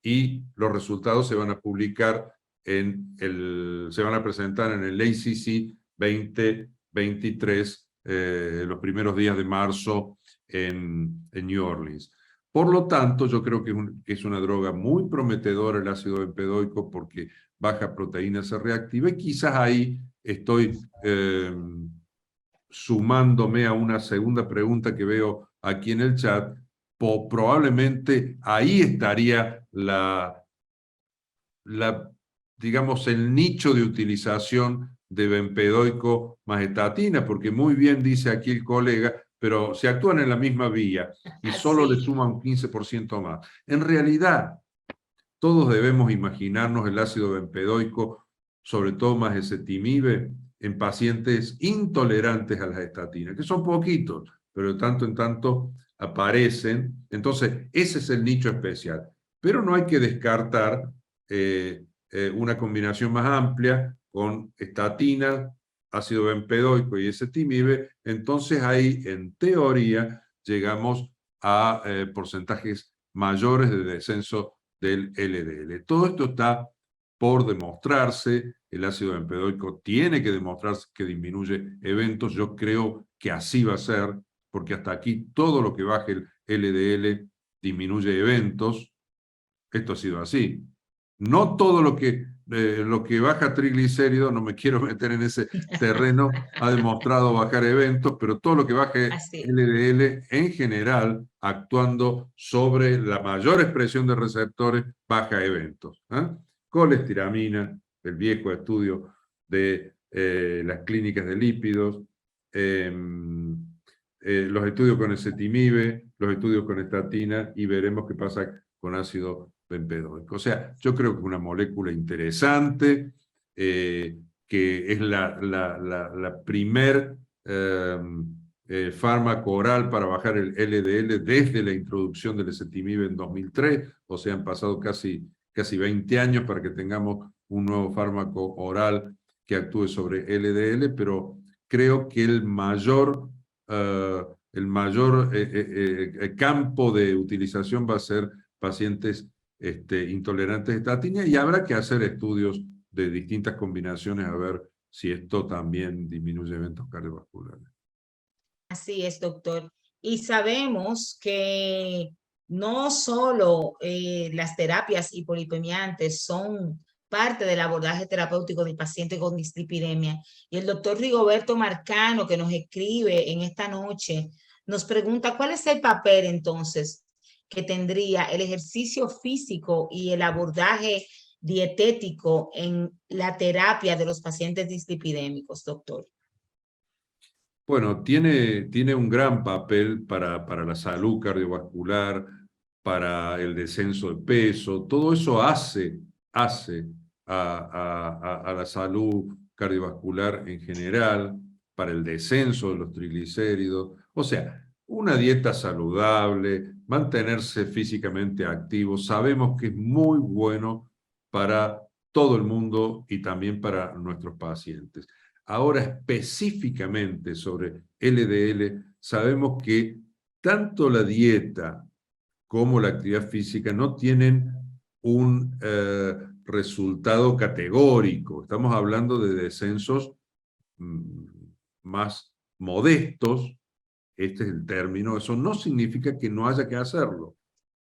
y los resultados se van a publicar se van a presentar en el ACC 2023, los primeros días de marzo en New Orleans. Por lo tanto, yo creo que es una droga muy prometedora el ácido bempedoico porque baja proteína C reactiva y quizás ahí estoy sumándome a una segunda pregunta que veo aquí en el chat. Probablemente ahí estaría digamos, el nicho de utilización de bempedoico más estatina, porque muy bien dice aquí el colega, pero se actúan en la misma vía y solo le suman un 15% más. En realidad, todos debemos imaginarnos el ácido bempedoico, sobre todo más ezetimibe, en pacientes intolerantes a las estatinas, que son poquitos, pero de tanto en tanto aparecen. Entonces, ese es el nicho especial. Pero no hay que descartar una combinación más amplia con estatina, ácido bempedoico y ezetimibe. Entonces ahí, en teoría, llegamos a porcentajes mayores de descenso del LDL. Todo esto está por demostrarse. El ácido bempedoico tiene que demostrarse que disminuye eventos. Yo creo que así va a ser, porque hasta aquí todo lo que baje el LDL disminuye eventos. Esto ha sido así. No todo lo que baja triglicéridos, no me quiero meter en ese terreno, ha demostrado bajar eventos, pero todo lo que baje LDL en general, actuando sobre la mayor expresión de receptores, baja eventos. Colestiramina, el viejo estudio de las clínicas de lípidos, los estudios con ezetimibe, los estudios con estatina, y veremos qué pasa con ácido bempedoico. O sea, yo creo que es una molécula interesante, que es la primer fármaco oral para bajar el LDL desde la introducción del ezetimibe en 2003, o sea, han pasado casi 20 años para que tengamos un nuevo fármaco oral que actúe sobre LDL, pero creo que el mayor campo de utilización va a ser pacientes intolerantes a estatina, y habrá que hacer estudios de distintas combinaciones a ver si esto también disminuye eventos cardiovasculares. Así es, doctor. Y sabemos que no solo las terapias hipolipemiantes son parte del abordaje terapéutico del paciente con dislipidemia. Y el doctor Rigoberto Marcano, que nos escribe en esta noche, nos pregunta cuál es el papel entonces que tendría el ejercicio físico y el abordaje dietético en la terapia de los pacientes dislipidémicos, doctor. Bueno, tiene un gran papel para la salud cardiovascular, para el descenso de peso. Todo eso hace a la salud cardiovascular en general, para el descenso de los triglicéridos. O sea, una dieta saludable, mantenerse físicamente activo, sabemos que es muy bueno para todo el mundo y también para nuestros pacientes. Ahora, específicamente sobre LDL, sabemos que tanto la dieta como la actividad física no tienen un resultado categórico. Estamos hablando de descensos más modestos, este es el término. Eso no significa que no haya que hacerlo.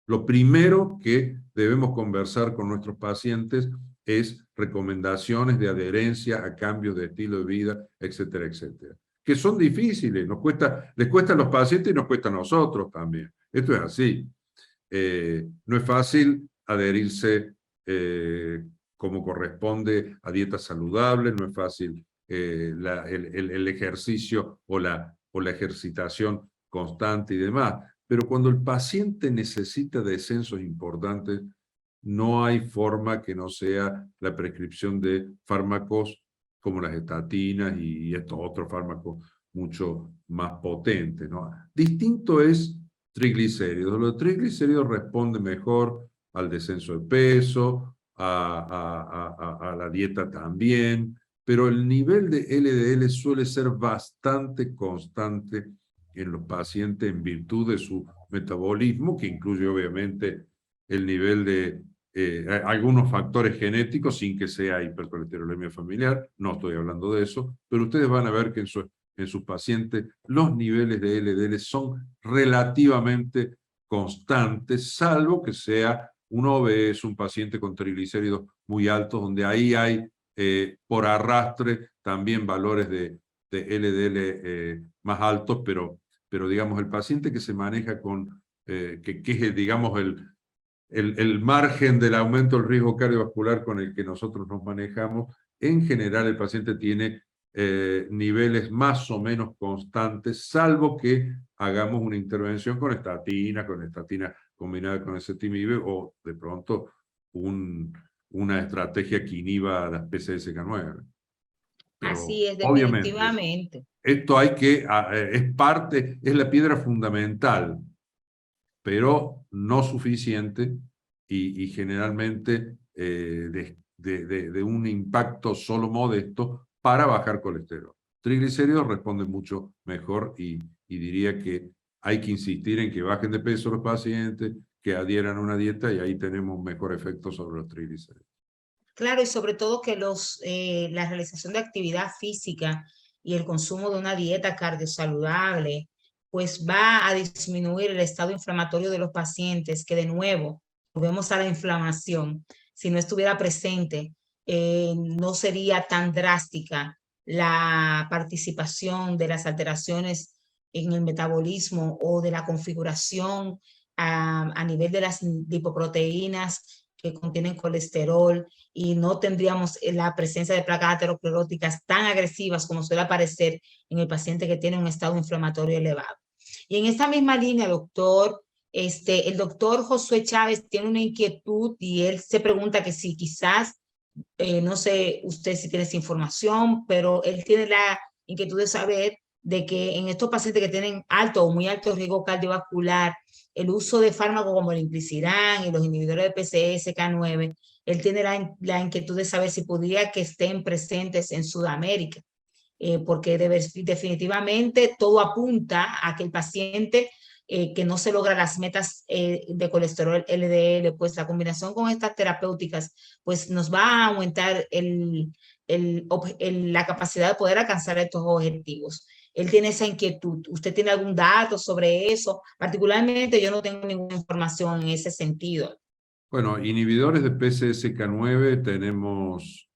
Lo primero que debemos conversar con nuestros pacientes es recomendaciones de adherencia a cambios de estilo de vida, etcétera, etcétera. Que son difíciles, les cuesta a los pacientes y nos cuesta a nosotros también. Esto es así. No es fácil adherirse como corresponde a dietas saludables, no es fácil el ejercicio o la ejercitación constante y demás. Pero cuando el paciente necesita descensos importantes, no hay forma que no sea la prescripción de fármacos como las estatinas y estos otros fármacos mucho más potentes, ¿no? Distinto es triglicéridos. Los triglicéridos responden mejor al descenso de peso, a la dieta también, pero el nivel de LDL suele ser bastante constante en los pacientes en virtud de su metabolismo, que incluye obviamente el nivel de algunos factores genéticos sin que sea hipercolesterolemia familiar. No estoy hablando de eso, pero ustedes van a ver que en sus pacientes los niveles de LDL son relativamente constantes, salvo que sea un obeso, un paciente con triglicéridos muy altos, donde ahí hay por arrastre también valores de LDL más altos, pero digamos el paciente que se maneja con, que es digamos el margen del aumento del riesgo cardiovascular con el que nosotros nos manejamos, en general el paciente tiene niveles más o menos constantes, salvo que hagamos una intervención con estatina combinada con ezetimibe o de pronto una estrategia que inhiba las PCSK9. Pero así es, obviamente, definitivamente. esto es la piedra fundamental, pero no suficiente y generalmente de un impacto solo modesto para bajar colesterol. Triglicéridos responden mucho mejor y diría que hay que insistir en que bajen de peso los pacientes, que adhieran a una dieta y ahí tenemos un mejor efecto sobre los triglicéridos. Claro, y sobre todo que la realización de actividad física y el consumo de una dieta cardiosaludable, pues va a disminuir el estado inflamatorio de los pacientes, que de nuevo, volvemos a la inflamación. Si no estuviera presente, no sería tan drástica la participación de las alteraciones en el metabolismo o de la configuración a nivel de las lipoproteínas que contienen colesterol, y no tendríamos la presencia de placas ateroscleróticas tan agresivas como suele aparecer en el paciente que tiene un estado inflamatorio elevado. Y en esta misma línea, doctor, el doctor Josué Chávez tiene una inquietud y él se pregunta que si quizás, no sé usted si tiene esa información, pero él tiene la inquietud de saber de que en estos pacientes que tienen alto o muy alto riesgo cardiovascular, el uso de fármacos como el inclisiran y los inhibidores de PCSK9 Él tiene la inquietud de saber si podría que estén presentes en Sudamérica, porque definitivamente todo apunta a que el paciente que no se logra las metas de colesterol LDL, pues la combinación con estas terapéuticas, pues nos va a aumentar la capacidad de poder alcanzar estos objetivos. Él tiene esa inquietud. ¿Usted tiene algún dato sobre eso? Particularmente yo no tengo ninguna información en ese sentido. Bueno, inhibidores de PCSK9 tenemos,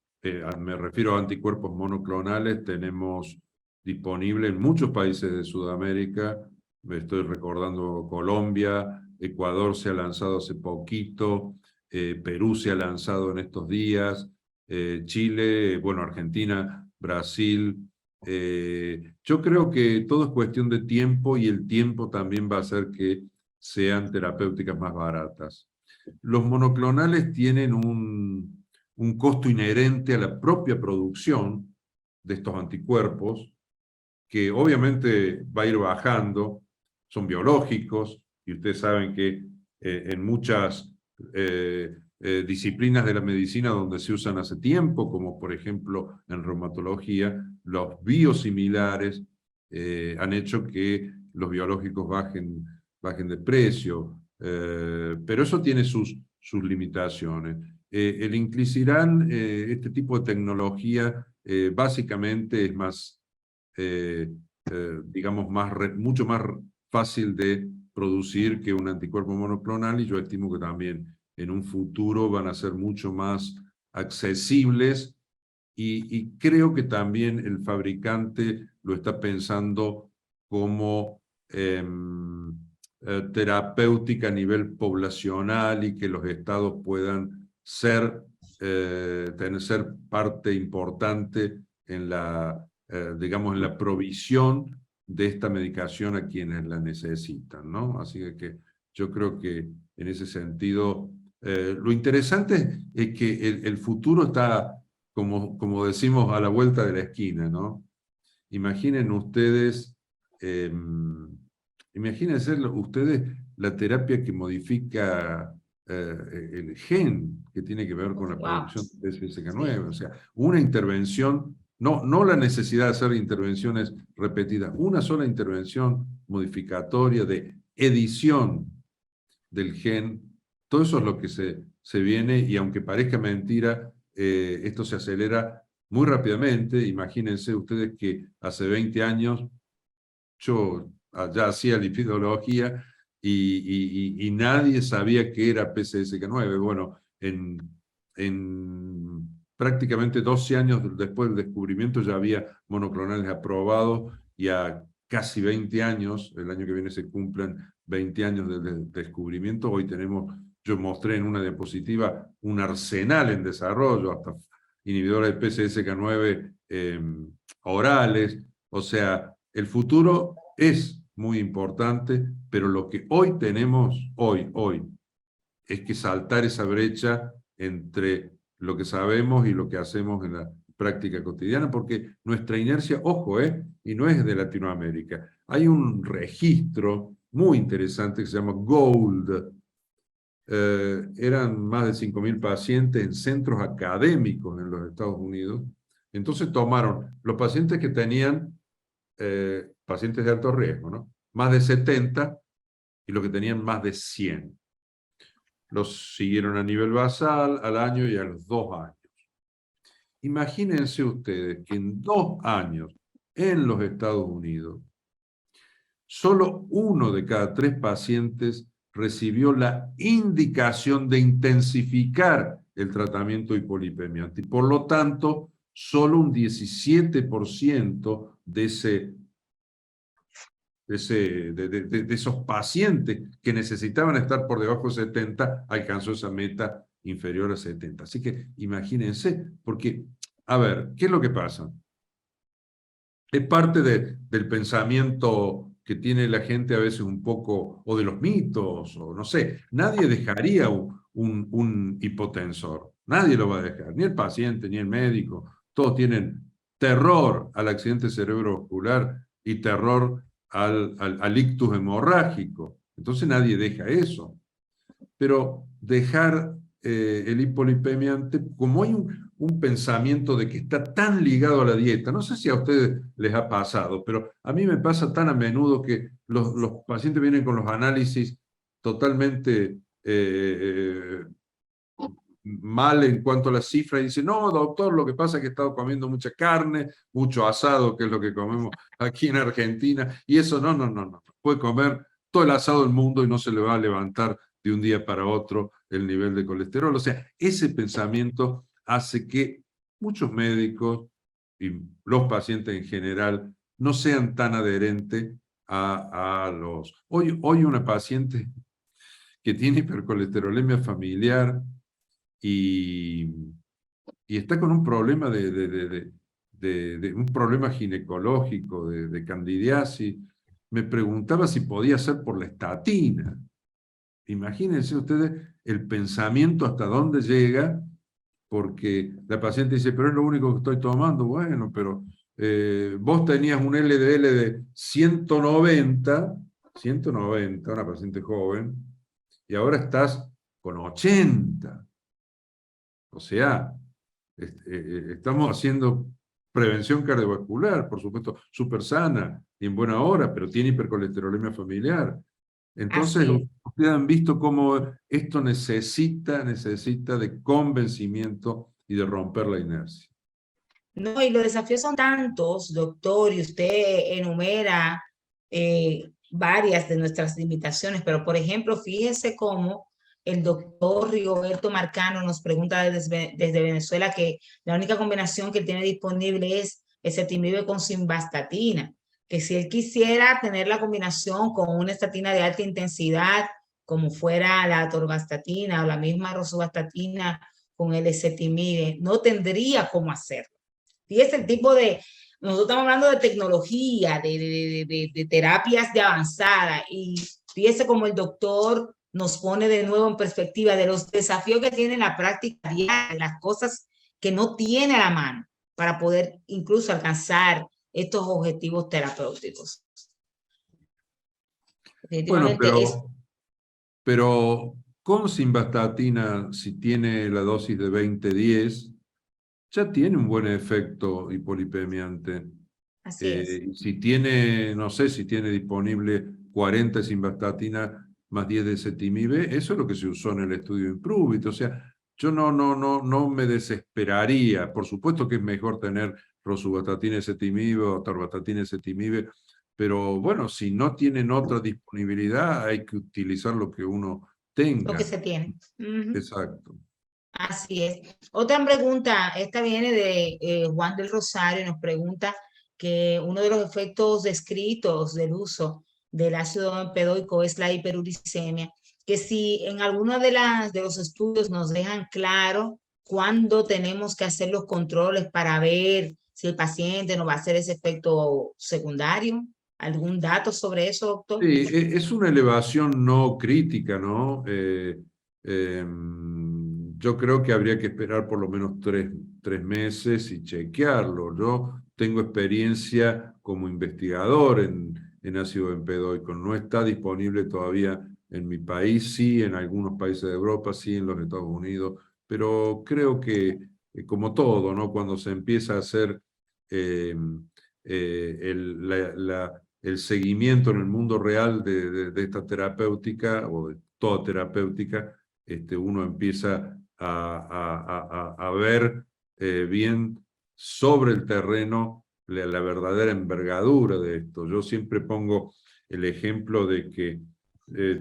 me refiero a anticuerpos monoclonales, tenemos disponible en muchos países de Sudamérica. Me estoy recordando Colombia, Ecuador se ha lanzado hace poquito, Perú se ha lanzado en estos días, Chile, bueno, Argentina, Brasil. Yo creo que todo es cuestión de tiempo y el tiempo también va a hacer que sean terapéuticas más baratas. Los monoclonales tienen un costo inherente a la propia producción de estos anticuerpos, que obviamente va a ir bajando, son biológicos, y ustedes saben que en muchas disciplinas de la medicina donde se usan hace tiempo, como por ejemplo en reumatología, los biosimilares han hecho que los biológicos bajen de precio, pero eso tiene sus limitaciones. El inclisiran, este tipo de tecnología, básicamente es más, digamos, mucho más fácil de producir que un anticuerpo monoclonal, y yo estimo que también en un futuro van a ser mucho más accesibles, y creo que también el fabricante lo está pensando como terapéutica a nivel poblacional, y que los estados puedan ser parte importante en la, digamos, en la provisión de esta medicación a quienes la necesitan, ¿no? Así que yo creo que en ese sentido, lo interesante es que el futuro está, como decimos, a la vuelta de la esquina, ¿no? Imaginen ustedes, imagínense ustedes la terapia que modifica el gen que tiene que ver con la producción de PCSK9. Sí. O sea, una intervención, no la necesidad de hacer intervenciones repetidas, una sola intervención modificatoria de edición del gen, todo eso es lo que se viene, y aunque parezca mentira, esto se acelera muy rápidamente. Imagínense ustedes que hace 20 años yo ya hacía lipidología y nadie sabía qué era PCSK9. Bueno, en prácticamente 12 años después del descubrimiento ya había monoclonales aprobados, y a casi 20 años, el año que viene se cumplen 20 años del descubrimiento. Hoy tenemos, yo mostré en una diapositiva, un arsenal en desarrollo, hasta inhibidores de PCSK9 orales. O sea, el futuro es muy importante, pero lo que hoy tenemos, hoy, es que saltar esa brecha entre lo que sabemos y lo que hacemos en la práctica cotidiana, porque nuestra inercia, ojo, y no es de Latinoamérica. Hay un registro muy interesante que se llama GOLD. Eran más de 5.000 pacientes en centros académicos en los Estados Unidos. Entonces tomaron los pacientes que tenían, pacientes de alto riesgo, ¿no? Más de 70, y los que tenían más de 100. Los siguieron a nivel basal al año y a los 2 años. Imagínense ustedes que en 2 años, en los Estados Unidos, solo 1 de cada 3 pacientes recibió la indicación de intensificar el tratamiento de hipolipemia. Y por lo tanto, solo un 17% de esos pacientes que necesitaban estar por debajo de 70 alcanzó esa meta inferior a 70. Así que imagínense, porque, a ver, ¿qué es lo que pasa? Es parte del pensamiento que tiene la gente a veces un poco, o de los mitos, o no sé. Nadie dejaría un hipotensor. Nadie lo va a dejar, ni el paciente, ni el médico. Todos tienen terror al accidente cerebrovascular y terror al ictus hemorrágico. Entonces nadie deja eso. Pero dejar el hipolipemiante, como hay un pensamiento de que está tan ligado a la dieta, no sé si a ustedes les ha pasado, pero a mí me pasa tan a menudo que los pacientes vienen con los análisis totalmente mal en cuanto a las cifras y dicen, no, doctor, lo que pasa es que he estado comiendo mucha carne, mucho asado, que es lo que comemos aquí en Argentina, y eso no. Puede comer todo el asado del mundo y no se le va a levantar de un día para otro el nivel de colesterol. O sea, ese pensamiento hace que muchos médicos y los pacientes en general no sean tan adherentes a los... Hoy una paciente que tiene hipercolesterolemia familiar y, y está con un problema un problema ginecológico, de candidiasis, me preguntaba si podía ser por la estatina. Imagínense ustedes el pensamiento hasta dónde llega, porque la paciente dice, pero es lo único que estoy tomando. Bueno, pero vos tenías un LDL de 190, una paciente joven, y ahora estás con 80. O sea, estamos haciendo prevención cardiovascular, por supuesto, súper sana y en buena hora, pero tiene hipercolesterolemia familiar. Entonces, Así es. ustedes han visto cómo esto necesita de convencimiento y de romper la inercia. No, y los desafíos son tantos, doctor, y usted enumera varias de nuestras limitaciones, pero por ejemplo, fíjese cómo el doctor Rigoberto Marcano nos pregunta desde Venezuela que la única combinación que tiene disponible es ezetimibe con simvastatina, que si él quisiera tener la combinación con una estatina de alta intensidad, como fuera la atorvastatina o la misma rosuvastatina con el ezetimibe, no tendría cómo hacerlo. Fíjese el tipo de, nosotros estamos hablando de tecnología, de terapias de avanzada, y fíjese como el doctor nos pone de nuevo en perspectiva de los desafíos que tiene la práctica diaria, las cosas que no tiene a la mano para poder incluso alcanzar estos objetivos terapéuticos. Bueno, Definitivamente es... pero con simvastatina, si tiene la dosis de 20-10, ya tiene un buen efecto hipolipemiante. Así es. Si tiene, no sé, si tiene disponible 40 simvastatina más 10 de ezetimibe, eso es lo que se usó en el estudio Impruvit. O sea, yo no me desesperaría. Por supuesto que es mejor tener rosuvastatina ezetimibe o atorvastatina ezetimibe, pero bueno, si no tienen otra disponibilidad, hay que utilizar lo que uno Lo que tenga. se tiene. Exacto. Así es. Otra pregunta, esta viene de Juan del Rosario, nos pregunta que uno de los efectos descritos del uso del ácido empedoico es la hiperuricemia, que si en alguno de los estudios nos dejan claro cuándo tenemos que hacer los controles para ver si el paciente nos va a hacer ese efecto secundario. ¿Algún dato sobre eso, doctor? Sí, es una elevación no crítica, ¿no? Yo creo que habría que esperar por lo menos tres meses y chequearlo. Yo tengo experiencia como investigador en ácido empedoico. No está disponible todavía en mi país, sí, en algunos países de Europa, sí, en los Estados Unidos, pero creo que, como todo, ¿no? Cuando se empieza a hacer eh, el seguimiento en el mundo real de esta terapéutica o de toda terapéutica, uno empieza a ver bien sobre el terreno la verdadera envergadura de esto. Yo siempre pongo el ejemplo de que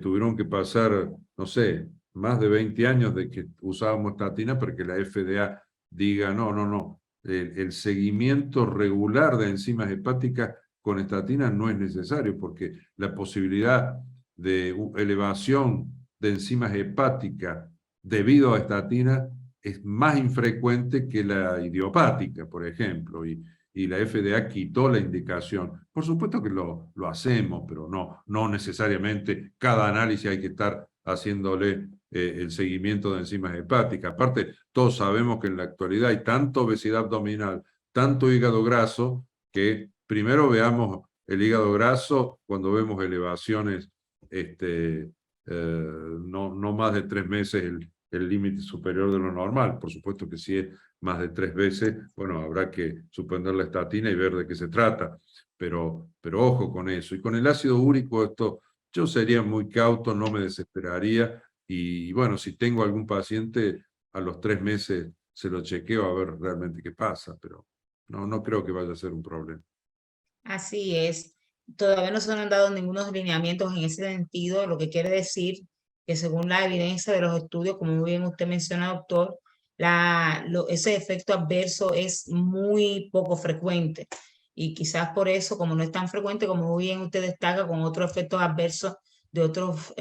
tuvieron que pasar, no sé, más de 20 años de que usábamos estatina para que la FDA diga, no, el seguimiento regular de enzimas hepáticas con estatina no es necesario, porque la posibilidad de elevación de enzimas hepáticas debido a estatina es más infrecuente que la idiopática, por ejemplo, y la FDA quitó la indicación. Por supuesto que lo hacemos, pero no necesariamente cada análisis hay que estar haciéndole el seguimiento de enzimas hepáticas. Aparte, todos sabemos que en la actualidad hay tanta obesidad abdominal, tanto hígado graso, que primero veamos el hígado graso cuando vemos elevaciones no más de 3 meses el límite superior de lo normal. Por supuesto que si es más de 3 veces, bueno, habrá que suspender la estatina y ver de qué se trata. Pero ojo con eso. Y con el ácido úrico, esto, yo sería muy cauto, no me desesperaría. Y bueno, si tengo algún paciente, a los 3 meses se lo chequeo a ver realmente qué pasa, pero no creo que vaya a ser un problema. Así es. Todavía no se han dado ningunos lineamientos en ese sentido, lo que quiere decir que según la evidencia de los estudios, como muy bien usted menciona, doctor, ese efecto adverso es muy poco frecuente. Y quizás por eso, como no es tan frecuente, como muy bien usted destaca, con otros efectos adversos de otros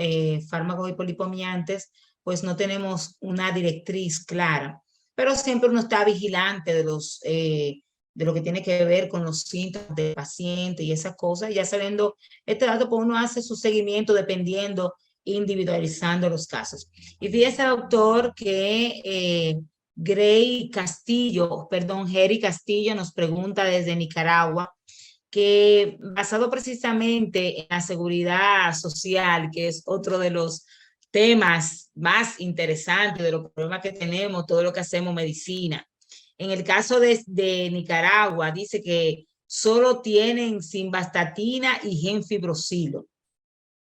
fármacos hipolipomiantes, pues no tenemos una directriz clara. Pero siempre uno está vigilante de lo que tiene que ver con los síntomas del paciente y esas cosas, ya sabiendo este dato, pues uno hace su seguimiento dependiendo, individualizando los casos. Y fíjese, doctor, que Gary Castillo nos pregunta desde Nicaragua, que basado precisamente en la seguridad social, que es otro de los temas más interesantes de los problemas que tenemos, todo lo que hacemos medicina. En el caso de Nicaragua, dice que solo tienen simvastatina y gemfibrosilo,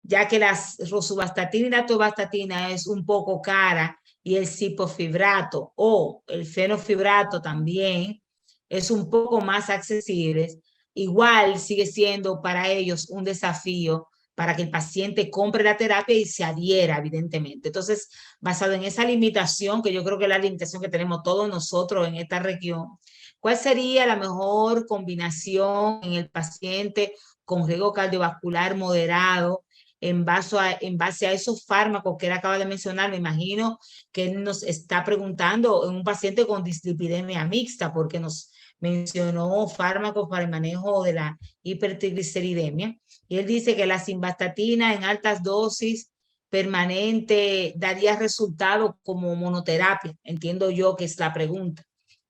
ya que la rosuvastatina y la atorvastatina es un poco cara y el cipofibrato o el fenofibrato también es un poco más accesible. Igual sigue siendo para ellos un desafío para que el paciente compre la terapia y se adhiera, evidentemente. Entonces, basado en esa limitación, que yo creo que es la limitación que tenemos todos nosotros en esta región, ¿cuál sería la mejor combinación en el paciente con riesgo cardiovascular moderado en base a esos fármacos que él acaba de mencionar? Me imagino que él nos está preguntando en un paciente con dislipidemia mixta, porque nos mencionó fármacos para el manejo de la hipertrigliceridemia. Y él dice que la simvastatina en altas dosis permanente daría resultado como monoterapia. Entiendo yo que es la pregunta.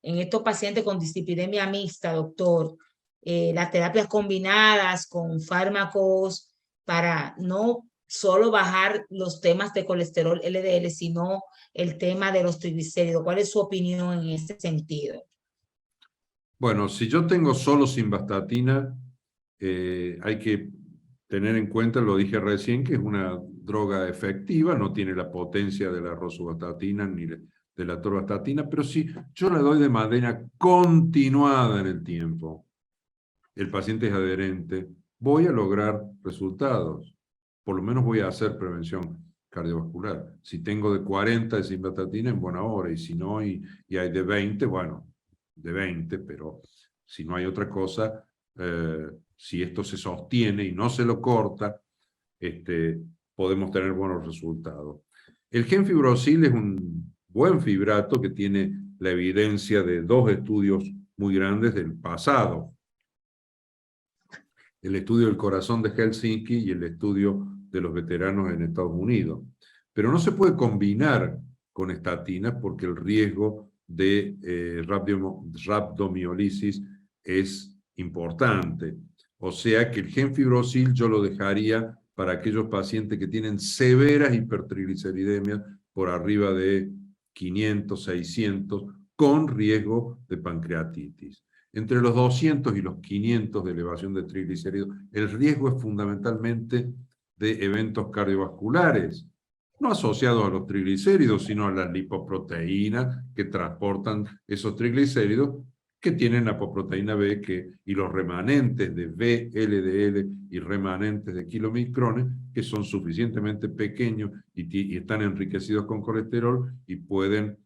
En estos pacientes con dislipidemia mixta, doctor, las terapias combinadas con fármacos para no solo bajar los temas de colesterol LDL, sino el tema de los triglicéridos. ¿Cuál es su opinión en este sentido? Bueno, si yo tengo solo simvastatina, hay que tener en cuenta, lo dije recién, que es una droga efectiva, no tiene la potencia de la rosuvastatina ni de la atorvastatina, pero si yo la doy de manera continuada en el tiempo, el paciente es adherente, voy a lograr resultados. Por lo menos voy a hacer prevención cardiovascular. Si tengo de 40 de simvastatina, en buena hora, y si no, y hay de 20, bueno, de 20, pero si no hay otra cosa, si esto se sostiene y no se lo corta, podemos tener buenos resultados. El gemfibrosil es un buen fibrato que tiene la evidencia de 2 estudios muy grandes del pasado. El estudio del corazón de Helsinki y el estudio de los veteranos en Estados Unidos. Pero no se puede combinar con estatinas porque el riesgo de rhabdomiolisis es importante. O sea que el gemfibrosil yo lo dejaría para aquellos pacientes que tienen severas hipertrigliceridemias por arriba de 500, 600, con riesgo de pancreatitis. Entre los 200 y los 500 de elevación de triglicéridos, el riesgo es fundamentalmente de eventos cardiovasculares, no asociados a los triglicéridos, sino a las lipoproteínas que transportan esos triglicéridos, que tienen apoproteína B y los remanentes de VLDL y remanentes de kilomicrones, que son suficientemente pequeños y están enriquecidos con colesterol y pueden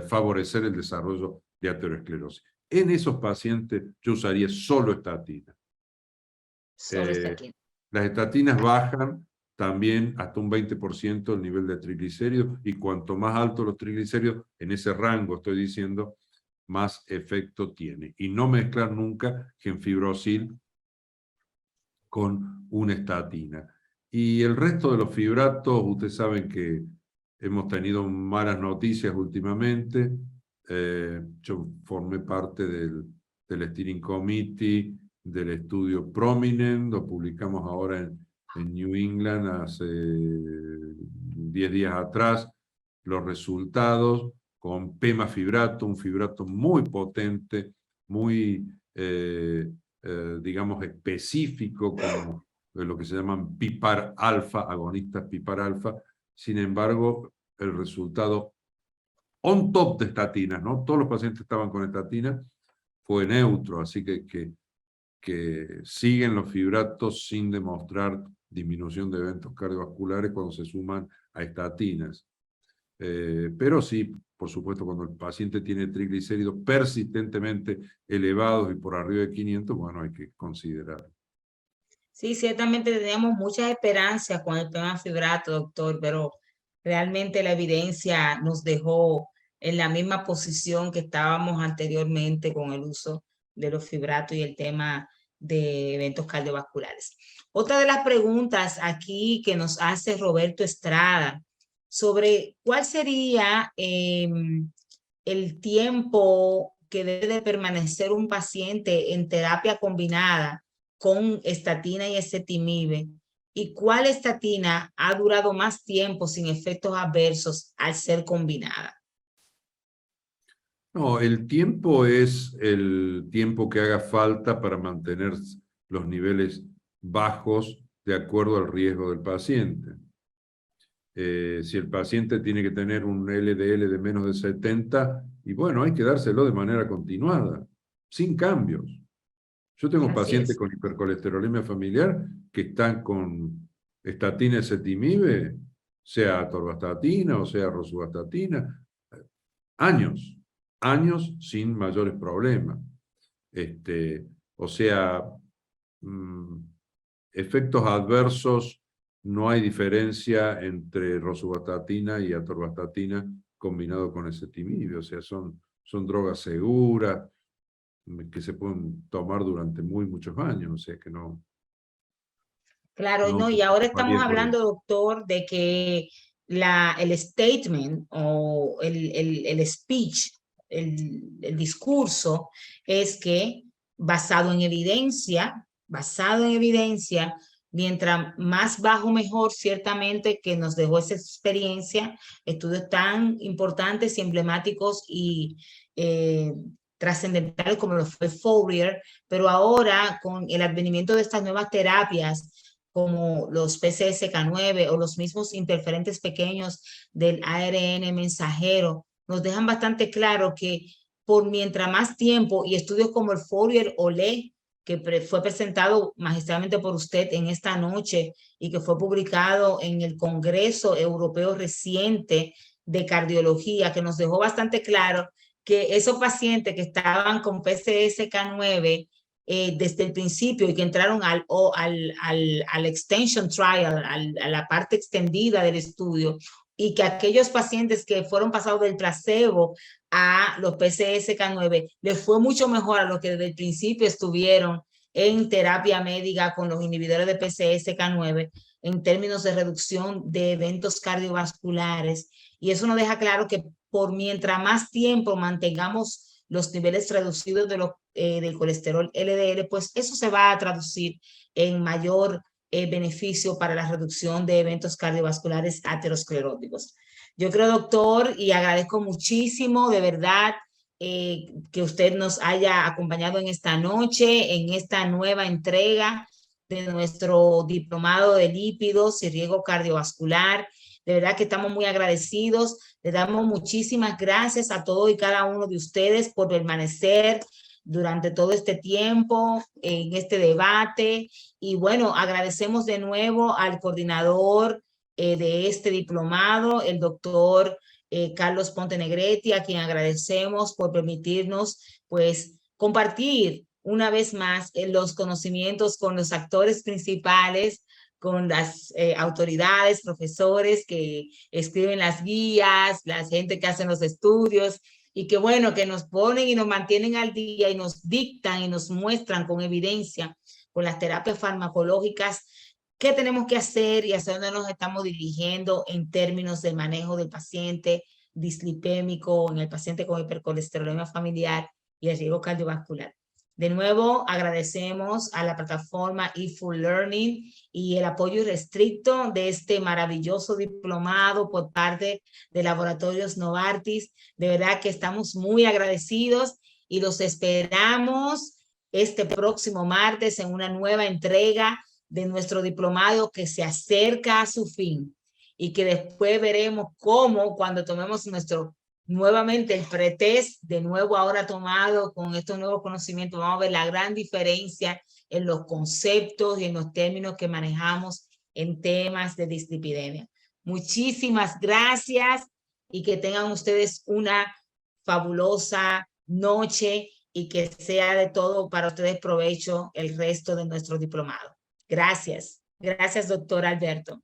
favorecer el desarrollo de aterosclerosis. En esos pacientes yo usaría solo estatina. Solo estatina. Las estatinas bajan también hasta un 20% el nivel de triglicéridos, y cuanto más altos los triglicéridos, en ese rango estoy diciendo, más efecto tiene. Y no mezclar nunca gemfibrosil con una estatina. Y el resto de los fibratos, ustedes saben que hemos tenido malas noticias últimamente. Yo formé parte del Steering Committee del estudio Prominent, lo publicamos ahora en New England hace 10 días atrás, los resultados con pemafibrato, un fibrato muy potente, muy, digamos, específico, como lo que se llaman PIPAR alfa, agonistas PIPAR alfa. Sin embargo, el resultado on top de estatinas, ¿no? Todos los pacientes estaban con estatinas, fue neutro, así que siguen los fibratos sin demostrar disminución de eventos cardiovasculares cuando se suman a estatinas. Pero sí, por supuesto, cuando el paciente tiene triglicéridos persistentemente elevados y por arriba de 500, bueno, hay que considerar. Sí, ciertamente teníamos muchas esperanzas con el pemafibrato, doctor, pero realmente la evidencia nos dejó en la misma posición que estábamos anteriormente con el uso de los fibratos y el tema de eventos cardiovasculares. Otra de las preguntas aquí que nos hace Roberto Estrada sobre cuál sería el tiempo que debe de permanecer un paciente en terapia combinada con estatina y ezetimibe, y cuál estatina ha durado más tiempo sin efectos adversos al ser combinada. No, el tiempo es el tiempo que haga falta para mantener los niveles bajos de acuerdo al riesgo del paciente. Si el paciente tiene que tener un LDL de menos de 70, y bueno, hay que dárselo de manera continuada, sin cambios. Yo tengo pacientes con hipercolesterolemia familiar que están con estatina ezetimibe, sea atorvastatina o sea rosuvastatina, años sin mayores problemas. O sea, efectos adversos, no hay diferencia entre rosuvastatina y atorvastatina combinado con ezetimibe. O sea, son drogas seguras que se pueden tomar durante muchos años. O sea, que no... Claro, no, y ahora estamos hablando, doctor, de que el statement o el speech, el discurso, es que basado en evidencia, mientras más bajo mejor, ciertamente que nos dejó esa experiencia, estudios tan importantes y emblemáticos y trascendentales como lo fue Fourier, pero ahora con el advenimiento de estas nuevas terapias, como los PCSK9 o los mismos interferentes pequeños del ARN mensajero, nos dejan bastante claro que por mientras más tiempo, y estudios como el Fourier-Olé, que fue presentado magistralmente por usted en esta noche y que fue publicado en el Congreso Europeo reciente de Cardiología, que nos dejó bastante claro que esos pacientes que estaban con PCSK9 desde el principio y que entraron al extension trial, a la parte extendida del estudio, y que aquellos pacientes que fueron pasados del placebo a los PCSK9 les fue mucho mejor a los que desde el principio estuvieron en terapia médica con los inhibidores de PCSK9 en términos de reducción de eventos cardiovasculares. Y eso nos deja claro que por mientras más tiempo mantengamos los niveles reducidos del colesterol LDL, pues eso se va a traducir en mayor beneficio para la reducción de eventos cardiovasculares ateroscleróticos. Yo creo, doctor, y agradezco muchísimo, de verdad, que usted nos haya acompañado en esta noche, en esta nueva entrega de nuestro diplomado de lípidos y riesgo cardiovascular. De verdad que estamos muy agradecidos. Le damos muchísimas gracias a todos y cada uno de ustedes por permanecer durante todo este tiempo en este debate. Y bueno, agradecemos de nuevo al coordinador de este diplomado, el doctor Carlos Ponte Negrete, a quien agradecemos por permitirnos pues compartir una vez más los conocimientos con los actores principales, con las autoridades, profesores que escriben las guías, la gente que hacen los estudios, y que bueno, que nos ponen y nos mantienen al día y nos dictan y nos muestran con evidencia, con las terapias farmacológicas, qué tenemos que hacer y hacia dónde nos estamos dirigiendo en términos de manejo del paciente dislipémico, en el paciente con hipercolesterolemia familiar y el riesgo cardiovascular. De nuevo, agradecemos a la plataforma eFull Learning y el apoyo irrestricto de este maravilloso diplomado por parte de Laboratorios Novartis. De verdad que estamos muy agradecidos y los esperamos este próximo martes en una nueva entrega de nuestro diplomado que se acerca a su fin y que después veremos cómo cuando tomemos nuevamente el pretest, de nuevo ahora tomado con estos nuevos conocimientos, vamos a ver la gran diferencia en los conceptos y en los términos que manejamos en temas de dislipidemia. Muchísimas gracias y que tengan ustedes una fabulosa noche y que sea de todo para ustedes provecho el resto de nuestro diplomado. Gracias. Gracias, doctor Alberto.